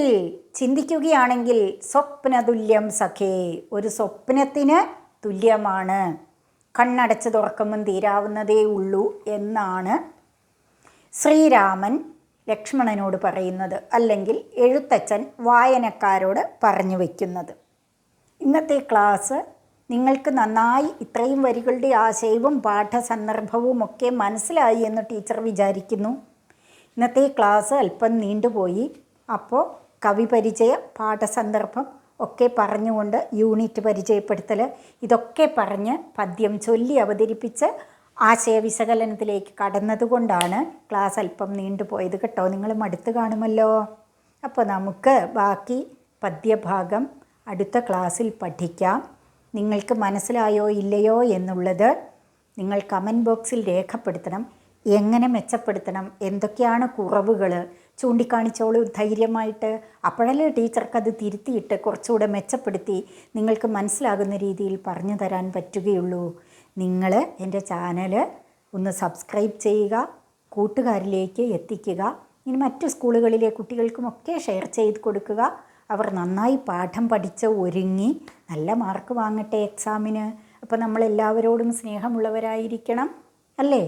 ചിന്തിക്കുകയാണെങ്കിൽ സ്വപ്നതുല്യം സഖേ, ഒരു സ്വപ്നത്തിന് തുല്യമാണ്. കണ്ണടച്ച് തുറക്കുമ്പം തീരാവുന്നതേ ഉള്ളൂ എന്നാണ് ശ്രീരാമൻ ലക്ഷ്മണനോട് പറയുന്നത്, അല്ലെങ്കിൽ എഴുത്തച്ഛൻ വായനക്കാരോട് പറഞ്ഞു വയ്ക്കുന്നത്. ഇന്നത്തെ ക്ലാസ് നിങ്ങൾക്ക് നന്നായി ഇത്രയും വരികളുടെ ആശയവും പാഠസന്ദർഭവും ഒക്കെ മനസ്സിലായി എന്ന് ടീച്ചർ വിചാരിക്കുന്നു. ഇന്നത്തെ ക്ലാസ് അല്പം നീണ്ടുപോയി. അപ്പോൾ കവിപരിചയ, പാഠസന്ദർഭം ഒക്കെ പറഞ്ഞുകൊണ്ട് യൂണിറ്റ് പരിചയപ്പെടുത്തൽ, ഇതൊക്കെ പറഞ്ഞ് പദ്യം ചൊല്ലി അവതരിപ്പിച്ച് ആശയവിശകലനത്തിലേക്ക് കടന്നതുകൊണ്ടാണ് ക്ലാസ് അല്പം നീണ്ടുപോയത് കേട്ടോ. നിങ്ങൾ മടുത്ത് കാണുമല്ലോ. അപ്പോൾ നമുക്ക് ബാക്കി പദ്യഭാഗം അടുത്ത ക്ലാസ്സിൽ പഠിക്കാം. നിങ്ങൾക്ക് മനസ്സിലായോ ഇല്ലയോ എന്നുള്ളത് നിങ്ങൾ കമൻറ്റ് ബോക്സിൽ രേഖപ്പെടുത്തണം. എങ്ങനെ മെച്ചപ്പെടുത്തണം, എന്തൊക്കെയാണ് കുറവുകൾ ചൂണ്ടിക്കാണിച്ചോളൂ ധൈര്യമായിട്ട്. അപ്പോഴല്ലേ ടീച്ചർക്കത് തിരുത്തിയിട്ട് കുറച്ചുകൂടെ മെച്ചപ്പെടുത്തി നിങ്ങൾക്ക് മനസ്സിലാകുന്ന രീതിയിൽ പറഞ്ഞു തരാൻ പറ്റുകയുള്ളൂ. നിങ്ങൾ എൻ്റെ ചാനൽ ഒന്ന് സബ്സ്ക്രൈബ് ചെയ്യുക, കൂട്ടുകാരിലേക്ക് എത്തിക്കുക. ഇനി മറ്റു സ്കൂളുകളിലെ കുട്ടികൾക്കുമൊക്കെ ഷെയർ ചെയ്ത് കൊടുക്കുക. അവർ നന്നായി പാഠം പഠിച്ച് ഒരുങ്ങി നല്ല മാർക്ക് വാങ്ങട്ടെ എക്സാമിന്. അപ്പോൾ നമ്മളെല്ലാവരോടും സ്നേഹമുള്ളവരായിരിക്കണം അല്ലേ?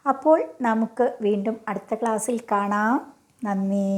അപ്പോൾ നമുക്ക് വീണ്ടും അടുത്ത ക്ലാസ്സിൽ കാണാം. നന്ദി.